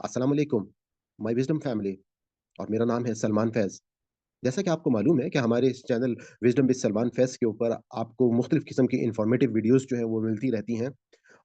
अस्सलाम वालेकुम, my wisdom family और मेरा नाम है सलमान फैज़। जैसा कि आपको मालूम है कि हमारे इस चैनल विज़डम विद सलमान फैज़ के ऊपर आपको मुख्तलिफ़ किस्म की इन्फॉर्मेटिव वीडियोज़ जो है वो मिलती रहती हैं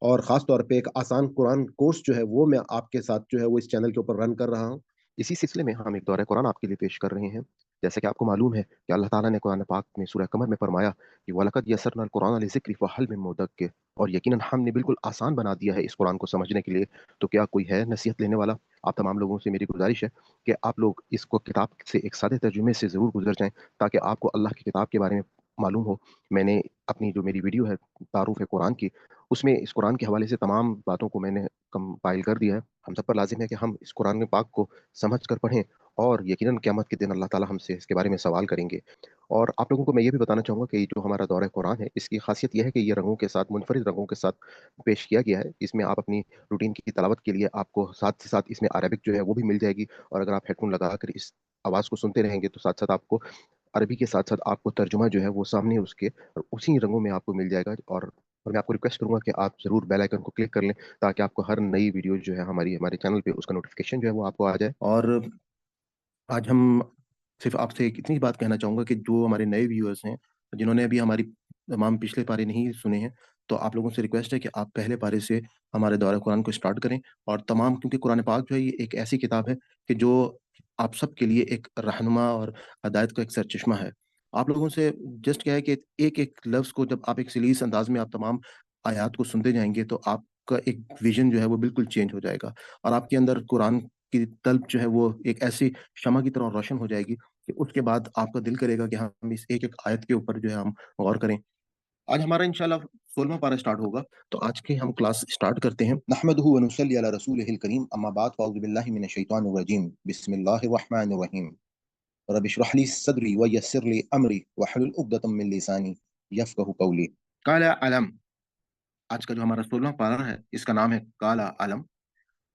और ख़ास तौर पे एक आसान कुरान कोर्स जो है वो मैं आपके साथ जो है वो इस चैनल के ऊपर रन कर रहा हूँ। इसी सिलसिले में हम एक दौरे कुरान आपके लिए पेश कर रहे हैं। जैसा कि आपको मालूम है कि अल्लाह ताला ने कुरान पाक में सूरह कमर में फरमाया कि वलक़द यस्सरनल कुरान लिज़िक्रि फ़हल मिन मुद्दक्किर, और यकीनन हमने बिल्कुल आसान बना दिया है इस कुरान को समझने के लिए, तो क्या कोई है नसीहत लेने वाला? आप तमाम लोगों से मेरी गुज़ारिश है कि आप लोग इसको किताब से एक सादे तर्जुमे से ज़रूर गुज़र जाएँ, ताकि आपको अल्लाह की किताब के बारे में मालूम हो। मैंने अपनी जो मेरी वीडियो है तारुफ़ कुरान की, उसमें इस कुरान के हवाले से तमाम बातों को मैंने कंपाइल कर दिया है। हम सब पर लाज़िम है कि हम इस कुरान पाक को समझ कर पढ़ें, और यकीनन क़यामत के दिन अल्लाह ताला हमसे इसके बारे में सवाल करेंगे। और आप लोगों को मैं ये भी बताना चाहूँगा कि जो हमारा दौरा कुरान है, इसकी ख़ासियत ये है कि ये रंगों के साथ, मुनफ़रिद रंगों के साथ पेश किया गया है। इसमें आप अपनी रूटीन की तिलावत के लिए आपको साथ ही साथ इसमें अरबिक जो है वो भी मिल जाएगी, और अगर आप हेडफ़ोन लगाकर इस आवाज़ को सुनते रहेंगे तो साथ-साथ आपको अरबी के साथ-साथ आपको तर्जुमा जो है वो सामने उसके और उसी रंगों में आपको मिल जाएगा। और मैं आपको रिक्वेस्ट करूँगा कि आप ज़रूर बेल आइकन को क्लिक कर लें, ताकि आपको हर नई वीडियो जो है हमारे चैनल पे उसका नोटिफ़िकेशन जो है वो आपको आ जाए। और आज हम सिर्फ़ आपसे एक इतनी बात कहना चाहूँगा कि जो हमारे नए व्यूअर्स हैं, जिन्होंने अभी हमारी तमाम पिछले पारे नहीं सुने हैं, तो आप लोगों से रिक्वेस्ट है कि आप पहले पारे से हमारे दौरा कुरान को स्टार्ट करें। और तमाम, क्योंकि कुरान पाक जो है ये एक ऐसी किताब है कि जो आप सब के लिए एक रहनुमा और हिदायत का एक सरचश्मा है। आप लोगों से जस्ट क्या है कि एक-एक लफ्ज़ को जब आप एक सलीस अंदाज़ में आप तमाम आयात को सुनते जाएँगे, तो आपका एक विज़न जो है वो बिल्कुल चेंज हो जाएगा, और आपके अंदर कुरान की तलब जो है वो एक ऐसी शमع की तरह रोशन हो जाएगी कि उसके बाद आपका दिल करेगा कि हम इस एक-एक आयत के ऊपर जो है हम गौर करें। आज हमारा इंशाअल्लाह 16वाँ पारा स्टार्ट होगा, तो आज की हम क्लास स्टार्ट करते हैं। नहमदुहु व नुसल्ली अला रसूलिहिल करीम, अम्मा बाद फ़अऊज़ु बिल्लाहि मिनश शैतानिर रजीम, बिस्मिल्लाहिर रहमानिर रहीम। रब्बि इश्रह ली सदरी व यस्सिर ली अमरी वहलुल उक़दतम मिन लिसानी यफ़क़हू क़ौली। काला अलम, आज का जो हमारा 16वाँ पारा है, इसका नाम है काला अलम।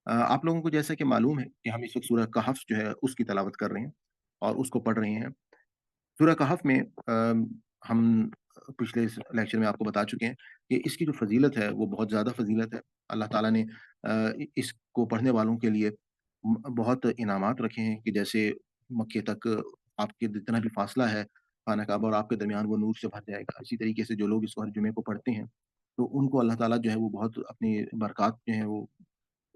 आप लोगों को जैसा कि मालूम है कि हम इस वक़्त सूरह कहफ़ जो है उसकी तिलावत कर रहे हैं और उसको पढ़ रहे हैं। सूरह कहफ़ में हम पिछले इस लेक्चर में आपको बता चुके हैं कि इसकी जो फ़ज़ीलत है वो बहुत ज़्यादा फ़ज़ीलत है। अल्लाह ताला ने इसको पढ़ने वालों के लिए बहुत इनामात रखे हैं कि जैसे मक्के तक आपके जितना भी फ़ासला है खाना काबा और आपके दरमियान, वो नूर से भर जाएगा। इसी तरीके से जो लोग इसको हर जुमे को पढ़ते हैं, तो उनको अल्लाह ताला जो है वो बहुत अपनी बरक़ात जो है वो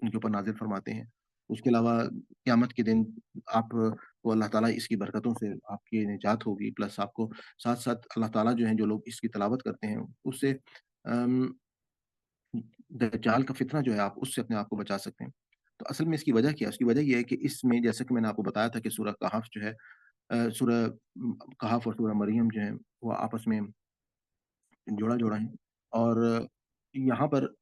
उनके ऊपर नाज़िल फ़रमाते हैं। उसके अलावा क़यामत के दिन आप को अल्लाह ताला इसकी बरकतों से आपकी निजात होगी, प्लस आपको साथ-साथ अल्लाह ताला जो है जो लोग इसकी तिलावत करते हैं उससे अम, दज्जाल का फ़ितना जो है आप उससे अपने आप को बचा सकते हैं। तो असल में इसकी वजह क्या है? उसकी वजह ये है कि इसमें जैसे कि मैंने आपको बताया था कि सूरह कहफ़ जो है सूरह कहफ़ और सूरह मरियम जो है वो आपस में जोड़ा-जोड़ा है, और यहाँ पर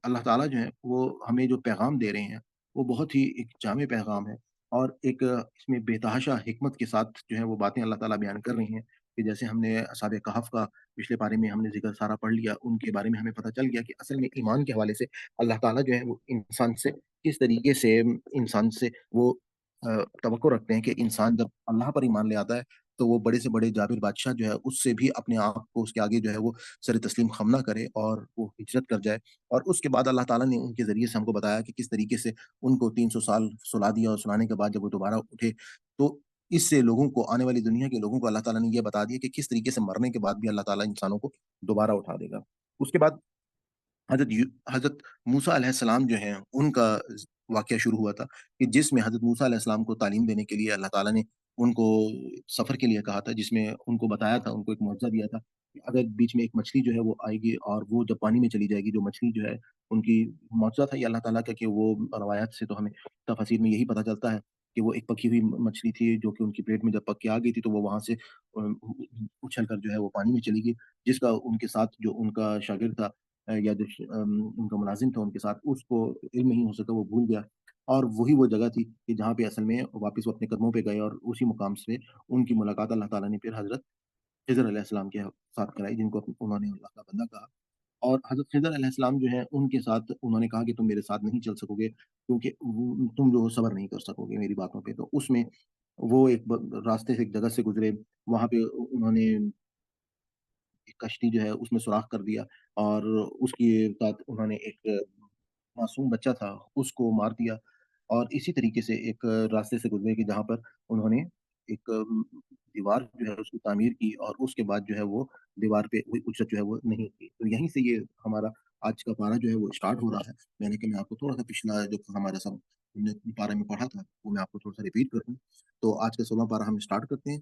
अल्लाह ताला जो है वो हमें जो पैगाम दे रहे हैं, वो बहुत ही एक जामे पैगाम है, और एक इसमें बेतहाशा हिकमत के साथ जो है वो बातें अल्लाह ताला बयान कर रही हैं कि जैसे हमने असहाबे कहफ़ का पिछले पारे में हमने ज़िक्र सारा पढ़ लिया, उनके बारे में हमें पता चल गया कि असल में ईमान के हवाले से अल्लाह ताला जो है वो इंसान से किस तरीके से इंसान से वो तवक्को रखते हैं कि इंसान जब अल्लाह पर ईमान ले आता है, तो वो बड़े से बड़े जाबिर बादशाह जो है उससे भी अपने आप को उसके आगे जो है वो सर तस्लीम खम ना करे और वो हिजरत कर जाए। और उसके बाद अल्लाह ताला ने उनके ज़रिए से हमको बताया कि किस तरीके से उनको 300 साल सुला दिया, और सुलाने के बाद जब वो दोबारा उठे, तो इससे लोगों को, आने वाली दुनिया के लोगों को अल्लाह ताला ने ये बता दिया कि किस तरीके से मरने के बाद भी अल्लाह ताला इंसानों को दोबारा उठा देगा। उसके बाद हज़रत मूसा अलैहिस्सलाम जो हैं, उनका वाक़या शुरू हुआ था कि जिसमें हज़रत मूसा अलैहिस्सलाम को तालीम देने के लिए अल्लाह ताला ने उनको सफ़र के लिए कहा था, जिसमें उनको बताया था, उनको एक मुअज़्ज़ा दिया था कि अगर बीच में एक मछली जो है वो आएगी और वो जब पानी में चली जाएगी, जो मछली जो है उनकी मुअज़्ज़ा था ये अल्लाह ताला का, कि वो रवायात से तो हमें तफ़ासीर में यही पता चलता है कि वो एक पकी हुई मछली थी, जो कि उनके पेट में जब पक के आ गई थी, तो वो वहाँ से उछल कर जो है वो पानी में चली गई, जिसका उनके साथ जो उनका शागिर्द था या जो उनका मुलाज़िम था उनके साथ, उसको इल्म नहीं हो सका, वो भूल गया। और वही वो जगह थी कि जहाँ पे असल में वापस वो अपने कदमों पे गए, और उसी मुकाम से उनकी मुलाकात अल्लाह ताला ने फिर हज़रत ख़िज़र अलैहिस्सलाम के साथ कराई, जिनको उन्होंने अल्लाह का बंदा कहा। और हज़रत ख़िज़र अलैहिस्सलाम जो है उनके साथ उन्होंने कहा कि तुम मेरे साथ नहीं चल सकोगे, क्योंकि तुम जो हो सब्र नहीं कर सकोगे मेरी बातों पे। तो उसमें वो एक रास्ते से एक जगह से गुज़रे, वहाँ पे उन्होंने एक कश्ती जो है उसमें सुराख कर दिया, और उसके साथ उन्होंने एक मासूम बच्चा था उसको मार दिया। और इसी तरीके से एक रास्ते से गुज़रे कि जहाँ पर उन्होंने एक दीवार जो है उसकी तामीर की और उसके बाद जो है वो दीवार पे कोई उचट जो है वो नहीं की। तो यहीं से ये हमारा आज का पारा जो है वो स्टार्ट हो रहा है। मैंने कि मैं आपको थोड़ा-सा पिछला जो हमारा सब हमने पारा में पढ़ा था, वो मैं आपको थोड़ा-सा रिपीट कर दूँ। तो आज का 16वाँ पारा हम स्टार्ट करते हैं।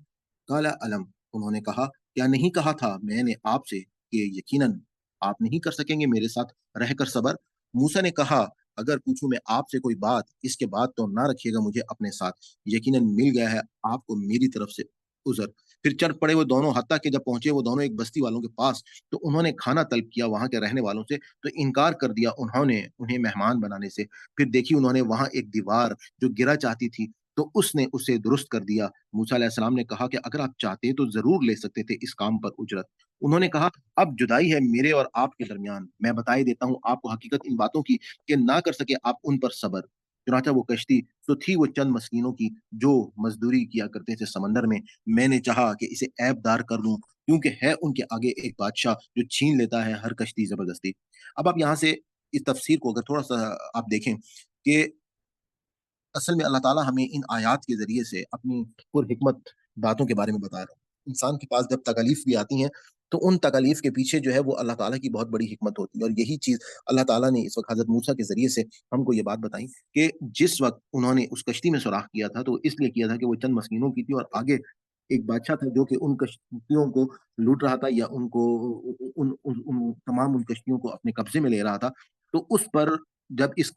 काला अलम, उन्होंने कहा, क्या नहीं कहा था मैंने आपसे कि यकीनन आप नहीं कर सकेंगे मेरे साथ रहकर सब्र? मूसा ने कहा, अगर पूछूँ मैं आपसे कोई बात, इसके बाद तो ना रखिएगा मुझे अपने साथ। यकीनन मिल गया है आपको मेरी तरफ से उज़र। फिर चल पड़े वो दोनों, हत्ता कि जब पहुँचे वो दोनों एक बस्ती वालों के पास, तो उन्होंने खाना तलब किया वहाँ के रहने वालों से, तो इनकार कर दिया उन्होंने उन्हें मेहमान बनाने से। फिर देखी उन्होंने वहाँ एक दीवार जो गिरा चाहती थी, तो उसने उसे दुरुस्त कर दिया। मूसा अलैहिस्सलाम ने कहा कि अगर आप चाहते तो ज़रूर ले सकते थे इस काम पर उजरत। उन्होंने कहा, अब जुदाई है मेरे और आपके दरमियान। मैं बताए देता हूँ आपको हकीकत इन बातों की कि ना कर सके आप उन पर सब्र। चुनांचे वो कश्ती तो थी वो चंद मस्कीनों की जो मज़दूरी किया करते थे समंदर में। मैंने चाहा कि इसे ऐबदार कर दूँ, क्योंकि है उनके आगे एक बादशाह जो छीन लेता है हर कश्ती ज़बरदस्ती। अब आप यहाँ से इस तफ़सीर को अगर थोड़ा-सा आप देखें कि असल में अल्लाह ताला हमें इन आयात के ज़रिए से अपनी पुरहिकमत बातों के बारे में बता रहा है। इंसान के पास जब तकालीफ भी आती हैं, तो उन तकालीफ के पीछे जो है वो अल्लाह ताला की बहुत बड़ी हिकमत होती है और यही चीज़ अल्लाह ताला ने इस वक़्त हज़रत मूसा के ज़रिए से हमको ये बात बताई कि जिस वक़्त उन्होंने उस कश्ती में सुराख किया था, तो इसलिए किया था कि वो चंद मस्कीनों की थी और आगे एक बादशाह था जो कि उन कश्तियों को लूट रहा था या उनको उन तमाम उन कश्तियों को अपने कब्ज़े में ले रहा था। तो उस पर जब इस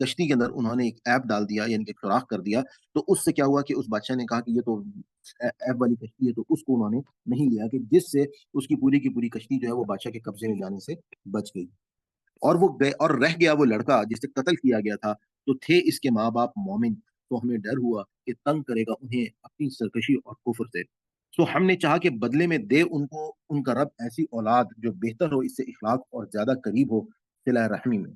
कश्ती के अंदर उन्होंने एक ऐप डाल दिया यानी कि सुराख कर दिया, तो उससे क्या हुआ कि उस बादशाह ने कहा कि ये तो ऐप वाली कश्ती है, तो उसको उन्होंने नहीं लिया कि जिससे उसकी पूरी की पूरी कश्ती जो है वो बादशाह के कब्ज़े में जाने से बच गई। और वो गए और रह गया वो लड़का जिसे कत्ल किया गया था, तो थे इसके माँ-बाप मोमिन, तो हमें डर हुआ कि तंग करेगा उन्हें अपनी सरकशी और कुफ्र से। तो हमने चाहा कि बदले में दे उनको उनका रब ऐसी औलाद जो बेहतर हो इससे इख़लाक़ और ज़्यादा करीब हो सिला रहमी में।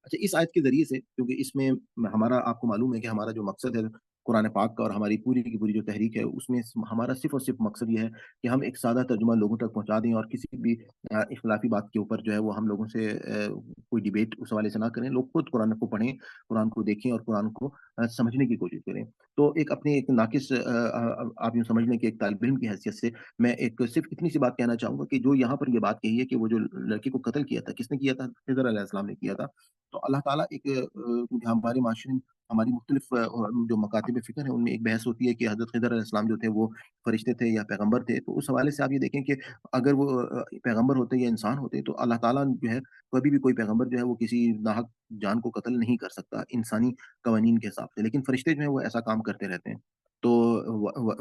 अच्छा, इस आयत के ज़रिए से क्योंकि इसमें हमारा आपको मालूम है कि हमारा जो मकसद है कुरान पाक का और हमारी पूरी की पूरी जो तहरीक है, उसमें हमारा सिर्फ़ और सिर्फ़ मकसद ये है कि हम एक सादा तर्जुमा लोगों तक पहुँचा दें और किसी भी इख्तिलाफ़ी बात के ऊपर जो है वो हम लोगों से कोई डिबेट उस हवाले से ना करें। लोग खुद कुरान को पढ़ें, कुरान को देखें और कुरान को समझने की कोशिश करें। तो एक अपनी एक नाक़िस आप यूँ समझ लें कि एक तालिब इल्म की हैसियत से मैं एक सिर्फ़ इतनी सी बात कहना चाहूँगा कि जो यहाँ पर ये बात कही है कि वो जो लड़के को कत्ल किया था, किसने किया था? खिज़र अलैहिस्सलाम ने किया था। तो अल्लाह ताला एक क्योंकि हमारे माशरे में हमारी मुख्तलिफ जो मकातिब फ़िक्र है, उनमें एक बहस होती है कि हज़रत ख़िज़र अलैहिस्सलाम जो थे, वो फ़रिश्ते थे या पैगंबर थे। तो उस हवाले से आप ये देखें कि अगर वो पैगंबर होते या इंसान होते, तो अल्लाह ताला जो है, कभी भी कोई पैगंबर जो है, वो किसी नाहक जान को कत्ल नहीं कर सकता, इंसानी कवानीन के हिसाब से। लेकिन फ़रिश्ते जो हैं, वो ऐसा काम करते रहते हैं। तो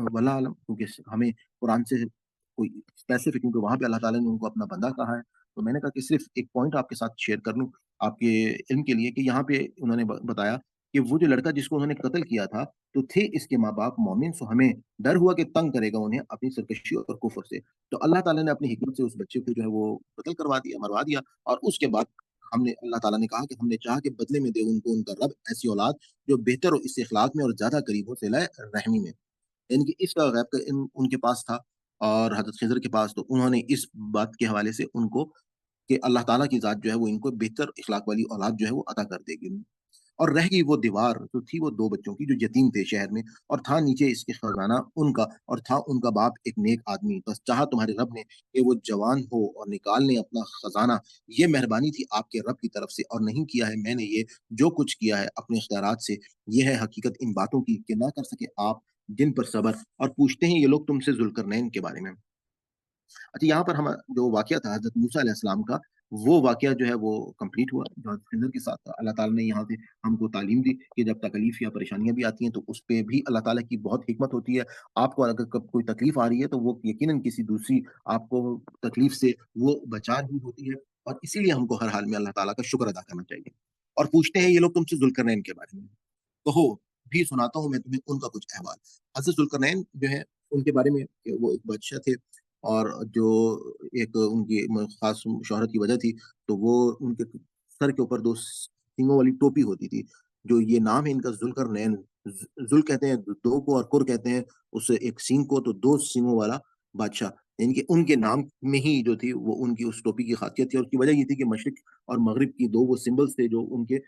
वल्लाह आलम क्योंकि हमें कुरान से कोई स्पेसिफ़िक क्योंकि वहाँ पे अल्लाह ताला ने उनको अपना बंदा कहा है। तो मैंने कहा कि सिर्फ़ एक पॉइंट आपके साथ शेयर कर लूँ आपके इल्म के लिए कि यहाँ पे उन्होंने बताया कि वो जो लड़का जिसको उन्होंने कत्ल किया था, तो थे इसके माँ-बाप मोमिन सो हमें डर हुआ कि तंग करेगा उन्हें अपनी सरकशी और कुफ़्र से। तो अल्लाह ताला ने अपनी हिकमत से उस बच्चे को जो है वो कत्ल करवा दिया, मरवा दिया और उसके बाद हमने अल्लाह ताला ने कहा कि हमने चाहा कि बदले में दे उनको उनका रब ऐसी औलाद जो बेहतर हो इस इख़लाक़ में और ज़्यादा करीब हो सिला रहमी में। यानी कि इसका गैब का इल्म उनके पास था और हज़रत ख़िज़र के पास, तो उन्होंने इस बात के हवाले से उनको कि अल्लाह ताला की ज़ात जो है वो इनको बेहतर इख़लाक़ वाली औलाद जो है वो अता कर देगी। और रह गई वो दीवार जो थी वो 2 बच्चों की जो यतीम थे शहर में और था नीचे इसके खज़ाना उनका और था उनका बाप एक नेक आदमी। बस चाहा तुम्हारे रब ने कि वो जवान हो और निकाल लें अपना खज़ाना। ये मेहरबानी थी आपके रब की तरफ से और नहीं किया है मैंने ये जो कुछ किया है अपने इख्तियारात से। ये है हकीकत इन बातों की कि ना कर सके आप जिन पर सब्र और पूछते हैं ये लोग तुमसे ज़ुल्करनैन के बारे में। अच्छा, यहाँ पर हम जो वाक़या था हज़रत मूसा अलैहिस्सलाम का, वो वाक़या जो है वो कंप्लीट हुआ जो हज़रत ख़िज़र के साथ था। अल्लाह ताला ने यहाँ से हमको तालीम दी कि जब तकलीफ़ या परेशानियाँ भी आती हैं, तो उस पे भी अल्लाह ताला की बहुत हिकमत होती है। आपको अगर कब कोई तकलीफ़ आ रही है, तो वो यकीनन किसी दूसरी आपको तकलीफ़ से वो बचा रही होती है और इसीलिए हमको हर हाल में अल्लाह ताला का शुक्र अदा करना चाहिए। और पूछते हैं ये लोग तुमसे ज़ुल्करनैन के बारे में। कहो, भी सुनाता हूँ मैं तुम्हें उनका कुछ अहवाल। हज़रत ज़ुल्करनैन जो है, उनके बारे में कि वो एक बादशाह थे और जो एक उनकी ख़ास शोहरत की वजह थी, तो वो उनके सर के ऊपर 2 सींगों वाली टोपी होती थी। जो ये नाम है इनका ज़ुल्करनैन, ज़ुल कहते हैं 2 को और कुर कहते हैं उस एक सींग को, तो 2 सींगों वाला बादशाह। यानी कि उनके नाम में ही जो थी वो उनकी उस टोपी की ख़ासियत थी और उसकी वजह ये थी कि मशरिक़ और मग़रिब की 2 वो सिंबल्स थे जो उनके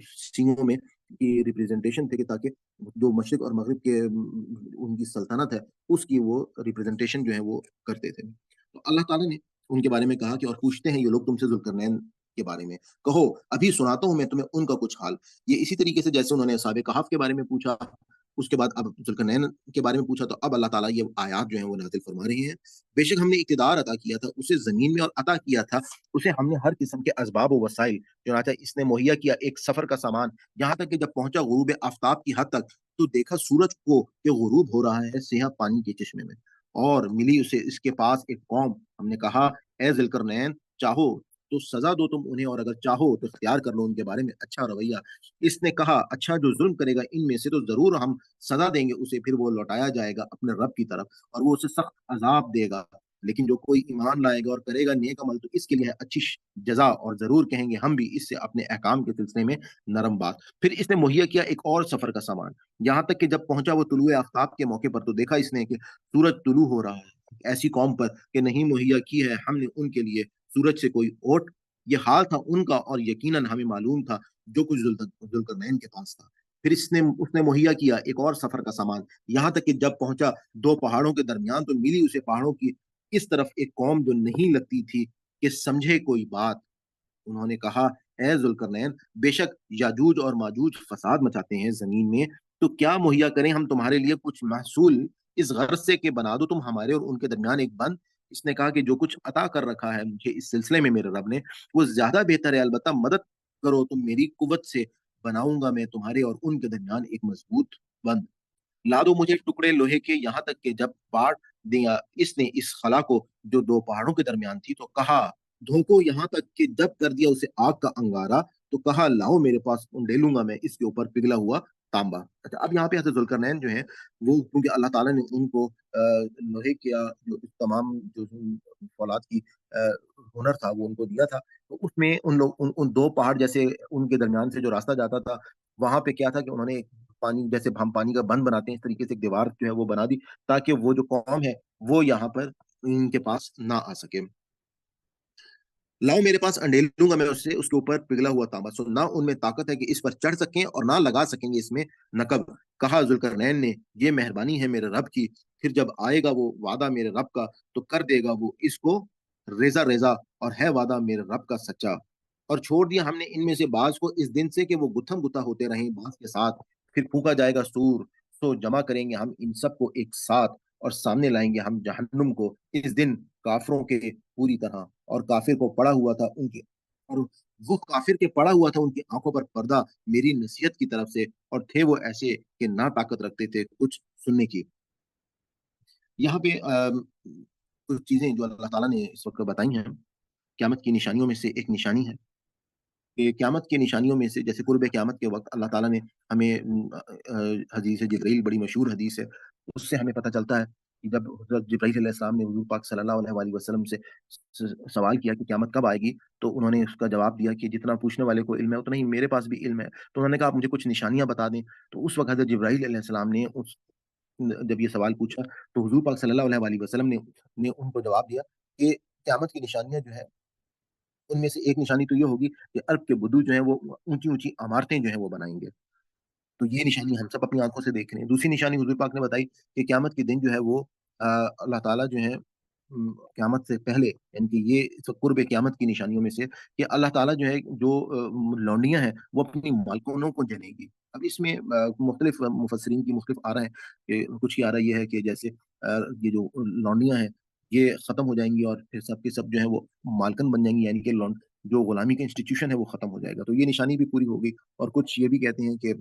सींगों में की रिप्रेजेंटेशन थे कि ताकि जो मशरिक़ और मग़रिब के उनकी सल्तनत है, उसकी वो रिप्रेजेंटेशन जो है वो करते थे। तो अल्लाह ताला ने उनके बारे में कहा कि और पूछते हैं ये लोग तुमसे ज़ुल्करनैन के बारे में, कहो अभी सुनाता हूँ मैं तुम्हें उनका कुछ हाल। ये इसी तरीके से जैसे उन्होंने असहाबे कहफ़ के बारे में पूछा, उसके बाद अब ज़ुल्करनैन के बारे में पूछा तो अब अल्लाह ताला ये आयात जो हैं वो नाज़िल फरमा रहे हैं। बेशक हमने इक़्तिदार अता किया था, उसे ज़मीन में और अता किया था, उसे हमने हर किस्म के असबाब व वसाइल चुनाचा इसने मुहैया किया एक सफ़र का सामान, यहाँ तक कि जब पहुँचा ग़ुरूब आफ़ताब की हद तक, तो देखा सूरज को कि ग़ुरूब हो रहा है सियाह पानी के चश्मे में और मिली उसे इसके पास एक कौम, हमने कहा, ए ज़ुल्करनैन चाहो तो सज़ा दो तुम उन्हें और अगर चाहो तो इख्तियार कर लो उनके बारे में अच्छा रवैया। इसने कहा, अच्छा जो ज़ुल्म करेगा इनमें से तो ज़रूर हम सज़ा देंगे उसे, फिर वो लौटाया जाएगा अपने रब की तरफ और वो उसे सख्त अज़ाब देगा। लेकिन जो कोई ईमान लाएगा और करेगा नेक अमल तो इसके लिए है अच्छी जज़ा और ज़रूर कहेंगे हम भी इससे अपने अहकाम के सिलसिले में नरम बात। फिर इसने मुहैया किया एक और सफ़र का सामान, यहाँ तक कि जब पहुँचा वो तुलुए आफ़ताब के मौके पर तो देखा इसने कि सूरज तुलू हो रहा है। ऐसी कौम पर कि नहीं मुहैया की है हमने उनके लिए सूरज से कोई ओट, ये हाल था उनका और यकीनन हमें मालूम था जो कुछ ज़ुल्करनैन के पास था। फिर इसने उसने मुहैया किया एक और सफ़र का सामान, यहाँ तक कि जब पहुँचा 2 पहाड़ों के दरमियान तो मिली उसे पहाड़ों की इस तरफ एक कौम जो नहीं लगती थी कि समझे कोई बात। उन्होंने कहा, "ए ज़ुल्करनैन, बेशक याजूज और माजूज फ़साद मचाते हैं ज़मीन में, तो क्या मुहैया करें हम तुम्हारे लिए कुछ महसूल इस गर्ज़ से कि बना दो तुम हमारे और उनके दरमियान एक बंध?" इसने कहा कि जो कुछ अता कर रखा है मुझे इस सिलसिले में मेरे रब ने, वो ज़्यादा बेहतर है, अलबत्ता मदद करो तुम मेरी कुव्वत से, बनाऊँगा मैं तुम्हारे और उनके दरमियान एक मज़बूत बंध। ला दो मुझे टुकड़े लोहे के यहाँ तक कि जब बाँट दिया इसने इस खला को जो 2 पहाड़ों के दरमियान थी, तो कहा धोंको यहाँ तक कि जब कर दिया उसे आग का अंगारा, तो कहा लाओ मेरे पास उंडेलूँगा मैं इसके ऊपर पिघला हुआ तांबा। अच्छा, अब यहाँ पे हज़रत ज़ुल्करनैन जो हैं, वो क्योंकि अल्लाह ताला ने उनको लोहे का जो तमाम जो फ़ौलाद की हुनर था, वो उनको दिया था, तो उसमें उन 2 पहाड़ जैसे उनके दरमियान से जो रास्ता जाता था, वहाँ पे क्या था कि उन्होंने पानी जैसे हम पानी का बंद बनाते हैं, इस तरीके से एक दीवार जो है वो बना दी, ताकि वो जो कौम है, वो यहाँ पर इनके पास ना आ सके। लाओ मेरे पास अंडेलूँगा मैं उससे उसके ऊपर पिघला हुआ तांबा, सो ना उनमें ताकत है कि इस पर चढ़ सकें और ना लगा सकेंगे इसमें नकब। कहा ज़ुल्करनैन ने, ये मेहरबानी है मेरे रब की, फिर जब आएगा वो वादा मेरे रब का, तो कर देगा वो इसको रेज़ा-रेज़ा और है वादा मेरे रब का सच्चा। और छोड़ दिया हमने इनमें से बाज़ को इस दिन से कि वो गुत्थम-गुत्ता होते रहें बाँस के साथ, फिर फूँका जाएगा सूर, तो जमा करेंगे हम इन सबको एक साथ और सामने लाएँगे हम जहन्नुम को इस दिन काफ़िरों के पूरी तरह। और काफ़िर को पड़ा हुआ था उनकी और वो काफ़िर के पड़ा हुआ था उनकी आँखों पर पर्दा मेरी नसीहत की तरफ से और थे वो ऐसे कि ना ताकत रखते थे कुछ सुनने की। यहाँ पे कुछ चीज़ें जो अल्लाह ताला ने इस वक़्त बताई हैं, क़यामत की निशानियों में से एक निशानी है कि क़यामत की निशानियों में से जैसे कुर्ब क़यामत के वक़्त अल्लाह ताला ने हमें हदीस जिब्रील बड़ी मशहूर हदीस है, उससे हमें पता चलता है कि जब हज़रत जिब्राईल अलैहिस्सलाम ने हुज़ूर पाक सल्लल्लाहु अलैहि वसल्लम से सवाल किया कि क़यामत कब आएगी? तो उन्होंने उसका जवाब दिया कि जितना पूछने वाले को इल्म है, उतना ही मेरे पास भी इल्म है। तो उन्होंने कहा, आप मुझे कुछ निशानियाँ बता दें। तो उस वक़्त हज़रत जिब्राईल अलैहिस्सलाम ने जब ये सवाल पूछा, तो हुज़ूर पाक सल्लल्लाहु अलैहि वसल्लम ने उनको जवाब दिया कि क़यामत की निशानियाँ जो है उनमें से एक निशानी तो ये होगी कि अरब के बुद्दू जो हैं वो ऊँची-ऊँची इमारतें जो हैं वो बनाएँगे। तो ये निशानी हम सब अपनी आँखों से देख रहे हैं। दूसरी निशानी हुज़ूर पाक ने बताई कि क़यामत के दिन जो है वो अल्लाह ताला जो है क़यामत से पहले यानी कि ये क़ुर्ब क़यामत की निशानियों में से कि अल्लाह ताला जो है जो लौंडियाँ हैं वो अपनी मालकिनों को जनेगी। अब इसमें मुख़्तलिफ़ मुफ़स्सिरीन की मुख़्तलिफ़ आरा हैं कि कुछ की आरा ये है कि जैसे ये जो लौंडियाँ हैं ये ख़त्म हो जाएँगी और फिर सब के सब जो है वो मालकिन बन जाएँगी यानी कि जो गुलामी का इंस्टीट्यूशन है वो ख़त्म हो जाएगा। तो ये निशानी भी पूरी होगी और कुछ ये भी कहते हैं कि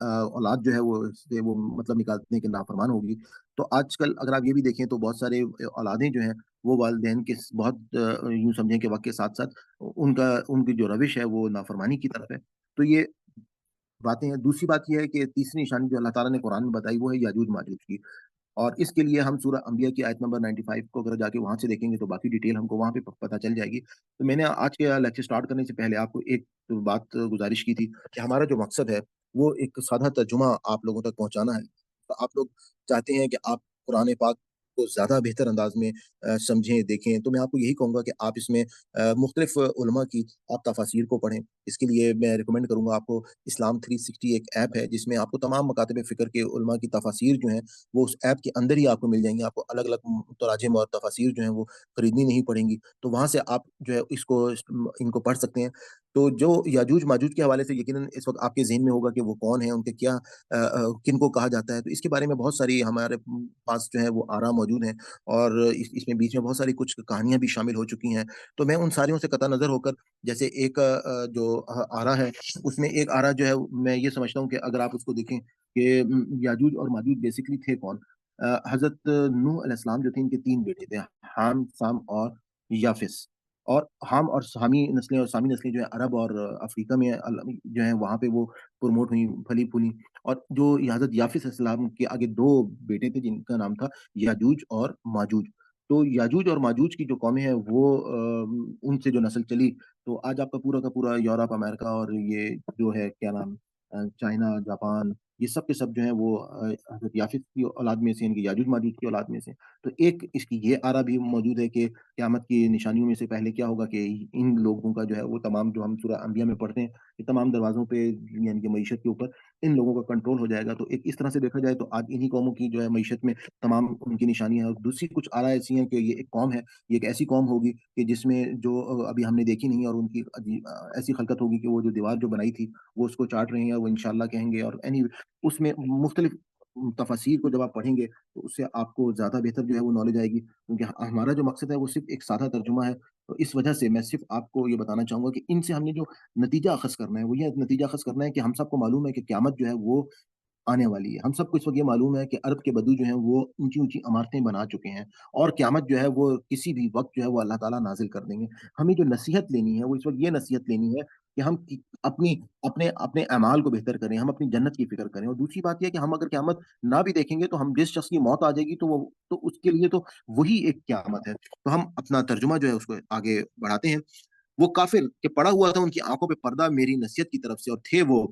औलाद जो है वो इससे वो मतलब निकालने के नाफ़रमान होगी। तो आजकल अगर आप ये भी देखें तो बहुत सारे औलादें जो हैं वो वालिदैन के बहुत यूँ समझें कि वक़्त के साथ-साथ उनका उनकी जो रविश है वो नाफ़रमानी की तरफ है। तो ये बातें हैं। दूसरी बात ये है कि तीसरी निशानी जो अल्लाह ताला ने कुरान में बताई वो है याजूज-माजूज की और इसके लिए हम सूरह अंबिया की आयत नंबर 95 को अगर जाके वहाँ से देखेंगे तो बाकी डिटेल हमको वहाँ पे प पता चल जाएगी। तो मैंने आज के लेक्चर स्टार्ट करने से पहले आपको एक बात गुज़ारिश की थी कि हमारा जो मकसद है वो एक सादा तर्जुमा आप लोगों तक पहुँचाना है। तो आप लोग चाहते हैं कि आप कुरान पाक को ज़्यादा बेहतर अंदाज में समझें, देखें, तो मैं आपको यही कहूँगा कि आप इसमें मुख्तलिफ उलमा की आप तफासिर को पढ़ें। इसके लिए मैं रिकमेंड करूँगा आपको इस्लाम 360 एक ऐप है, जिसमें आपको तमाम मकातब फ़िक्र के उलमा की तफासिर जो हैं, वो उस ऐप के अंदर ही आपको मिल जाएँगी। आपको अलग-अलग तराजिम और तफासिर जो हैं, वो खरीदनी नहीं पड़ेंगी। तो वहाँ से आप जो है इनको पढ़ सकते हैं। तो जो याजूज-माजूज के हवाले से यकीनन इस वक़्त आपके ज़हन में होगा कि वो कौन हैं, उनके क्या किनको कहा जाता है। तो इसके बारे में बहुत सारी हमारे पास जो है वो आरा मौजूद हैं और इसमें बीच में बहुत सारी कुछ कहानियाँ भी शामिल हो चुकी हैं। तो मैं उन सारियों से कतई नज़र होकर जैसे एक जो आरा है, उसमें एक आरा जो है मैं ये समझता हूँ कि अगर आप उसको देखें कि याजूज और माजूज बेसिकली थे कौन? हज़रत नूह अलैहिस्सलाम जो थे इनके 3 बेटे थे, हाम, साम और याफ़िस। और हाम और सामी नस्लें जो है अरब और अफ्रीका में जो है वहाँ पे वो प्रमोट हुई, फली-फूली। और जो ये हज़रत याफ़िस अलैहिस्सलाम के आगे 2 बेटे थे जिनका नाम था याजूज और माजूज। तो याजूज और माजूज की जो कौमें हैं वो उनसे जो नस्ल चली, तो आज आपका पूरा का पूरा यूरोप, अमेरिका और ये जो है क्या नाम चाइना, जापान, ये सब के सब जो हैं वो हज़रत याफ़िस की औलाद में से, इनकी याजूज-माजूज की औलाद में से। तो एक इसकी ये आरा भी मौजूद है कि क़यामत की निशानियों में से पहले क्या होगा कि इन लोगों का जो है वो तमाम जो हम सूरह अंबिया में पढ़ते हैं, कि तमाम दरवाज़ों पे यानी कि मईशत के ऊपर इन लोगों का कंट्रोल हो जाएगा। तो एक इस तरह से देखा जाए तो आज इन्हीं कौमों की जो है मईशत में तमाम उनकी निशानियाँ हैं और दूसरी कुछ आरा ऐसी हैं कि ये एक कौम है, ये एक ऐसी कौम होगी कि जिसमें जो अभी हमने देखी नहीं और उनकी ऐसी खलकत होगी कि वो जो दीवार जो बनाई थी, वो उसको चाट रहे हैं और वो इंशाअल्लाह कहेंगे और उसमें मुख्तलिफ तफ़ासीर को जब आप पढ़ेंगे, तो उससे आपको ज़्यादा बेहतर जो है वो नॉलेज आएगी। क्योंकि हमारा जो मकसद है वो सिर्फ़ एक सादा तर्जुमा है। तो इस वजह से मैं सिर्फ़ आपको ये बताना चाहूँगा कि इनसे हमने जो नतीजा अख़ज़ करना है, वो ये नतीजा अख़ज़ करना है कि हम सबको मालूम है कि क़यामत जो है वो आने वाली है। हम सबको इस वक़्त ये मालूम है कि अरब के बदू जो हैं वो ऊँची-ऊँची इमारतें बना चुके हैं और क़यामत जो है वो किसी भी वक़्त जो है वो अल्लाह ताला नाज़िल कर देंगे। हमें जो नसीहत लेनी है वो इस वक़्त ये नसीहत लेनी है कि हम कि अपनी अपने अपने अमाल को बेहतर करें, हम अपनी जन्नत की फ़िक्र करें और दूसरी बात ये है कि हम अगर क़यामत ना भी देखेंगे तो हम जिस शख़्स की मौत आ जाएगी तो उसके लिए तो वही एक क़यामत है। तो हम अपना तर्जुमा जो है उसको आगे बढ़ाते हैं। वो काफ़िर कि पड़ा हुआ था उनकी आँखों पे पर्दा मेरी नसीहत की तरफ से और थे वो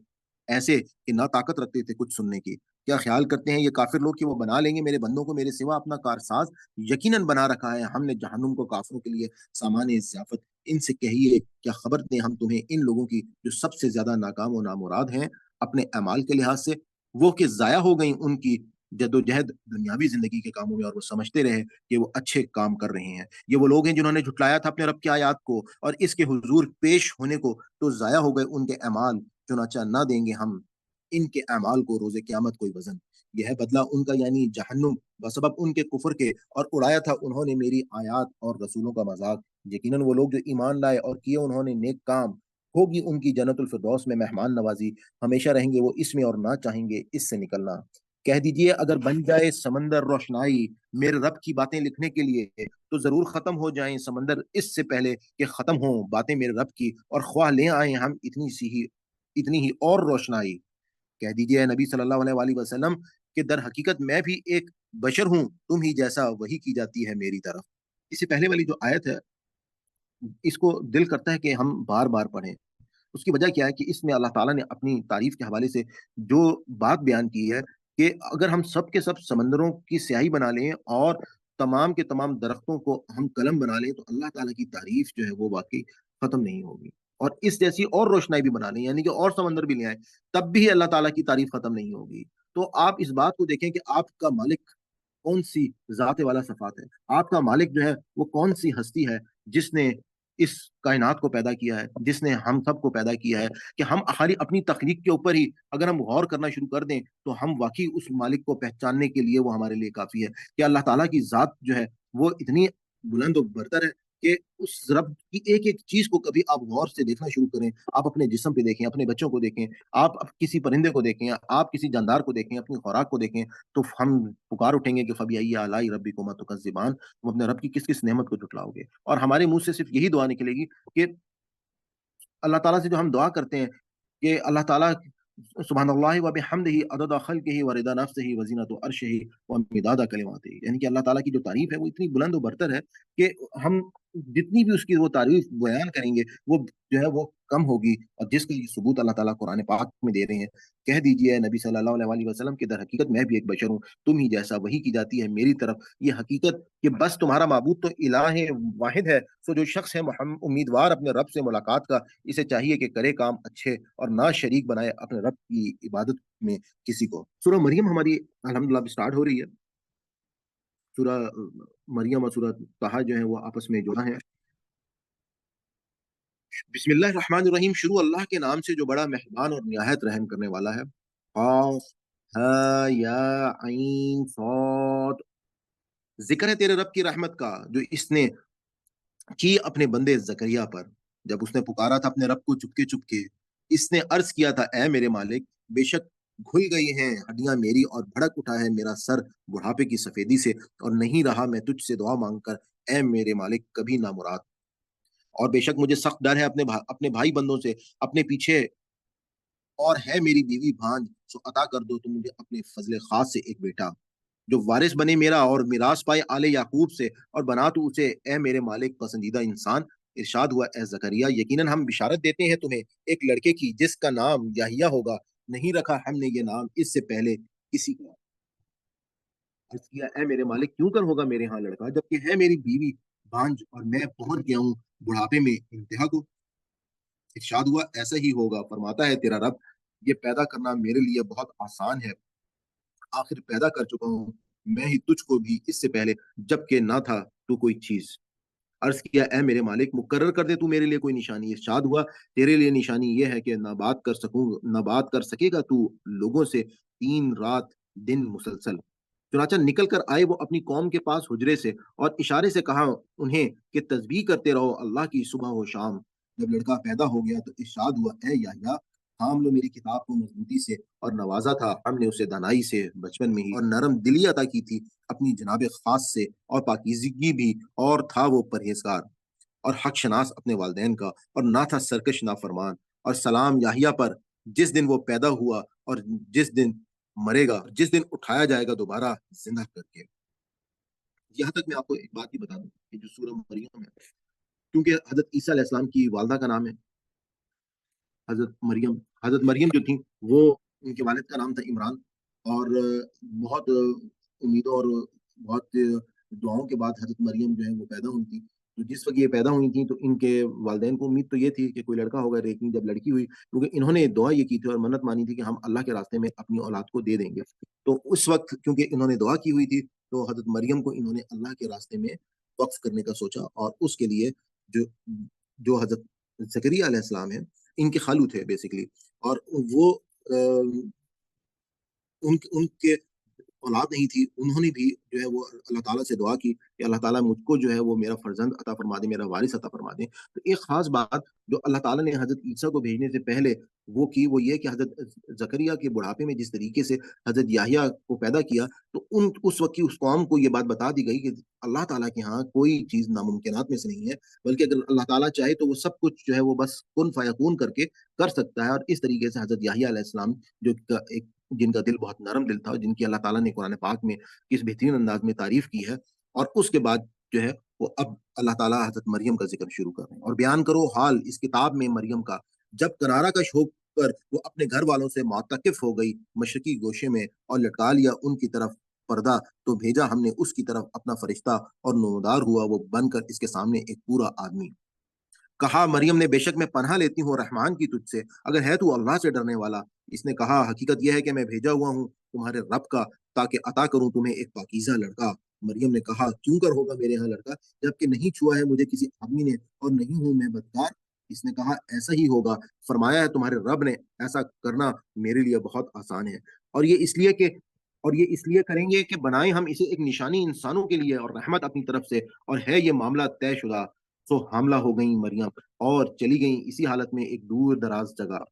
ऐसे कि ना ताकत रखते थे कुछ सुनने की। क्या ख़्याल करते हैं ये काफ़िर लोग कि वो बना लेंगे मेरे बंदों को मेरे सिवा अपना कारसाज़? यकीनन बना रखा है हमने जहन्नुम को काफ़िरों के लिए सामाने ज़ियाफ़त। इनसे कहिए क्या खबर दें हम तुम्हें इन लोगों की जो सबसे ज़्यादा नाकाम और नामुराद हैं अपने अमाल के लिहाज़ से, वो कि ज़ाया हो गई उनकी जद्दोजहद दुनियावी ज़िंदगी के कामों में और वो समझते रहे कि वो अच्छे काम कर रहे हैं। ये वो लोग हैं जिन्होंने झुटलाया था अपने रब की आयत को और इसके हुज़ूर पेश होने को, तो ज़ाया हो गए उनके अमाल, चुनाचा ना देंगे हम इनके अमाल को रोज़े क़यामत कोई वज़न। यह है बदला उनका यानी जहन्नुम बसबब उनके कुफ़्र के और उड़ाया था उन्होंने मेरी आयत और रसूलों का मज़ाक। यकीनन वो लोग जो ईमान लाए और किए उन्होंने नेक काम, होगी उनकी जन्नतुल फ़िरदौस में मेहमान नवाज़ी, हमेशा रहेंगे वो इसमें और ना चाहेंगे इससे निकलना। कह दीजिए अगर बन जाए समंदर रोशनाई मेरे रब की बातें लिखने के लिए, तो ज़रूर ख़त्म हो जाएँ समंदर इससे पहले कि ख़त्म हों बातें मेरे रब की और ख्वाह ले आएँ हम इतनी ही और रोशनाई। कह दीजिए नबी सल्लल्लाहु अलैहि वसल्लम कि दर हकीकत मैं भी एक बशर हूँ, तुम ही जैसा वही की जाती है मेरी तरफ। इससे पहले वाली जो आयत है, इसको दिल करता है कि हम बार-बार पढ़ें। उसकी वजह क्या है कि इसमें अल्लाह ताला ने अपनी तारीफ़ के हवाले से जो बात बयान की है कि अगर हम सब के सब समंदरों की स्याही बना लें और तमाम के तमाम दरख्तों को हम कलम बना लें, तो अल्लाह ताला की तारीफ़ जो है वो वाक़ई ख़त्म नहीं होगी। और इस जैसी और रोशनाई भी बना लें, यानी कि और समंदर भी ले आएँ, तब भी अल्लाह ताला की तारीफ़ ख़त्म नहीं होगी। तो आप इस बात को देखें कि आपका मालिक कौन-सी ज़ात वाला सफ़ात है। आपका मालिक जो है, वो कौन-सी हस्ती है, जिसने इस कायनात को पैदा किया है, जिसने हम सबको पैदा किया है, कि हम खाली अपनी तख़लीक के ऊपर ही अगर हम गौर करना शुरू कर दें, तो हम वाक़ई उस मालिक को पहचानने के लिए वो हमारे लिए काफ़ी है। कि अल्लाह ताला की ज़ात जो है, वो इतनी बुलंद और बरतर है कि उस रब की एक-एक चीज़ को कभी आप गौर से देखना शुरू करें। आप अपने जिस्म पे देखें, अपने बच्चों को देखें, आप किसी परिंदे को देखें, आप किसी जानदार को देखें, अपनी खुराक को देखें, तो हम पुकार उठेंगे कि फ़बिअय्यि आलाइ रब्बिकुमा तुकज़्ज़िबान, तुम अपने रब की किस-किस नेमत को झुटलाओगे? और हमारे मुँह से सिर्फ़ यही दुआ निकलेगी कि अल्लाह ताला से जो हम दुआ करते हैं कि अल्लाह ताला सुब्हानल्लाहि व बिहम्दिही अदद ख़ल्क़िही व रिदा नफ़्सिही व ज़ीनत अर्शिही व मिदाद कलिमातिही, यानी कि अल्लाह ताला की जो तारीफ़ है वो इतनी बुलंद और बरतर है कि हम जितनी भी उसकी वो तारीफ बयान करेंगे, वो जो है वो कम होगी। और जिसका ये सबूत अल्लाह ताला कुरान पाक में दे रहे हैं, कह दीजिए नबी सल्लल्लाहु अलैहि वसल्लम कि दर हकीकत मैं भी एक बशर हूँ, तुम ही जैसा वही की जाती है मेरी तरफ। ये हकीकत कि बस तुम्हारा माबूद तो इलाह वाहिद है। सो जो शख्स है उम्मीदवार अपने रब से मुलाकात का, इसे चाहिए कि करे काम अच्छे और ना शरीक बनाए अपने रब की इबादत में किसी को। सूरह मरियम हमारी अल्हम्दुलिल्लाह स्टार्ट हो रही है। सूरह मरियम और सूरह ताहा जो है वो आपस में जुड़ा है। बिस्मिल्लाह रहमान रहीम, शुरू अल्लाह के नाम से जो बड़ा मेहरबान और निहायत रहम करने वाला है। क़ाफ हा या ऐन सॉद। जिक्र है तेरे रब की रहमत का जो इसने की अपने बंदे जकरिया पर, जब उसने पुकारा था अपने रब को चुपके चुपके। इसने अर्ज किया था, ए मेरे मालिक, बेशक घुल गई हैं हड्डियां मेरी और भड़क उठा है मेरा सर बुढ़ापे की सफेदी से, और नहीं रहा मैं तुझसे दुआ मांगकर ए मेरे मालिक कभी ना मुराद। और बेशक मुझे सख्त डर है अपने भाई बंदों से अपने पीछे, और है मेरी बीवी भांज, सो अता कर दो तुम मुझे अपने फजले खास से एक बेटा, जो वारिस बने मेरा और मिरास पाए आले याकूब से, और बना तू उसे ए मेरे मालिक पसंदीदा इंसान। इरशाद हुआ, ए जकरिया, यकीनन हम बिशारत देते हैं तुम्हें एक लड़के की जिसका नाम याहिया होगा, नहीं रखा हमने ये नाम इससे पहले किसी का। अर्ज किया, ए मेरे मालिक, क्यों कर होगा मेरे यहाँ लड़का, जबकि है मेरी बीवी भांज और मैं पहुंच गया हूँ बुढ़ापे में इंतहा को। इरशाद हुआ, ऐसा ही होगा, फरमाता है तेरा रब, ये पैदा करना मेरे लिए बहुत आसान है। आखिर पैदा कर चुका हूँ मैं ही तुझको भी इससे पहले, जबकि ना था तू कोई चीज। अर्ज किया, ए मेरे मालिक, मुकर्रर कर दे तू मेरे लिए कोई निशानी। इरशाद हुआ, तेरे लिए निशानी ये है कि ना बात कर सकेगा तू लोगों से 3 रात दिन मुसलसल। चुनाचा निकल कर आए वो अपनी कौम के पास हुजरे से, और इशारे से कहा उन्हें कि तस्बीह करते रहो अल्लाह की सुबह हो शाम। जब लड़का पैदा हो गया तो इरशाद हुआ, ए याह्या, थाम लो मेरी किताब को मजबूती से, और नवाजा था हमने उसे दानाई से बचपन में ही, और नरम दिली अता की थी अपनी जनाब खास से, और पाकीज़गी भी, और था वो परहेजगार और हक शनास अपने वालिदैन का, और ना था सरकश ना फरमान। और सलाम याहिया पर जिस दिन वो पैदा हुआ और जिस दिन मरेगा, जिस दिन उठाया जाएगा दोबारा जिंदा करके। यहाँ तक मैं आपको एक बात ही बता दूं कि जो सूरह मरियम है, क्योंकि हजरत ईसा अलैहिस्सलाम की वालदा का नाम है हजरत मरियम जो थी वो, उनके वालिद का नाम था इमरान। और बहुत उम्मीदों और बहुत दुआओं के बाद हजरत मरियम जो है वो पैदा हुई थी। तो जिस वक्त ये पैदा हुई थी तो इनके वालिदैन को उम्मीद तो ये थी कि कोई लड़का होगा, लेकिन जब लड़की हुई, क्योंकि इन्होंने दुआ ये की थी और मन्नत मानी थी कि हम अल्लाह के रास्ते में अपनी औलाद को दे देंगे। तो उस वक्त क्योंकि इन्होंने दुआ की हुई थी, तो हजरत मरियम को इन्होंने अल्लाह के रास्ते में वक्फ करने का सोचा, और उसके लिए जो जो हजरत जकरिया अलैहिस्सलाम है, इनके खालू थे बेसिकली। और वो उनके औलाद नहीं थी, उन्होंने भी जो है वो अल्लाह ताला से दुआ की कि अल्लाह ताला मुझको जो है वो मेरा फर्जंद अता फरमा दे, मेरा वारिस अता फरमा दे। तो एक खास बात जो अल्लाह ताला ने हज़रत ईसा को भेजने से पहले वो की, वो ये कि हज़रत ज़करिया के बुढ़ापे में जिस तरीके से हज़रत याहिया को पैदा किया, तो उस वक़्त की उस कौम को ये बात बता दी गई कि अल्लाह ताला के यहाँ कोई चीज़ नामुमकिनात में से नहीं है, बल्कि अगर अल्लाह ताला चाहे तो वो सब कुछ जो है वो बस कुन फयकून करके कर सकता है। और इस तरीके से हज़रत याहिया अलैहिस्सलाम जो एक जिनका दिल बहुत नरम दिल था, जिनकी अल्लाह ताला ने कुरान पाक में किस बेहतरीन अंदाज में तारीफ की है। और उसके बाद जो है वो अब अल्लाह ताला हज़रत मरियम का ज़िक्र शुरू कर रहे हैं, और बयान करो हाल इस किताब में मरियम का, जब किनारा कश होकर वो अपने घर वालों से मुतकिफ हो गई मशरकी गोशे में, और लटका लिया उनकी तरफ पर्दा, तो भेजा हमने उसकी तरफ अपना फरिश्ता, और नमदार हुआ वो बनकर इसके सामने एक पूरा आदमी। कहा मरियम ने, बेशक मैं पनाह लेती हूँ रहमान की तुझसे, अगर है तू अल्लाह से डरने वाला। इसने कहा, हकीकत यह है कि मैं भेजा हुआ हूँ तुम्हारे रब का, ताकि अता करूं तुम्हें एक पाकीज़ा लड़का। मरियम ने कहा, क्यों कर होगा मेरे यहाँ लड़का, जबकि नहीं छुआ है मुझे किसी आदमी ने, और नहीं हूं मैं बदकार। इसने कहा, ऐसा ही होगा, फरमाया है तुम्हारे रब ने, ऐसा करना मेरे लिए बहुत आसान है। और ये इसलिए कि और ये इसलिए करेंगे कि बनाए हम इसे एक निशानी इंसानों के लिए और रहमत अपनी तरफ से, और है ये मामला तयशुदा। सो हामला हो गई मरियम और चली गई इसी हालत में एक दूर दराज जगह।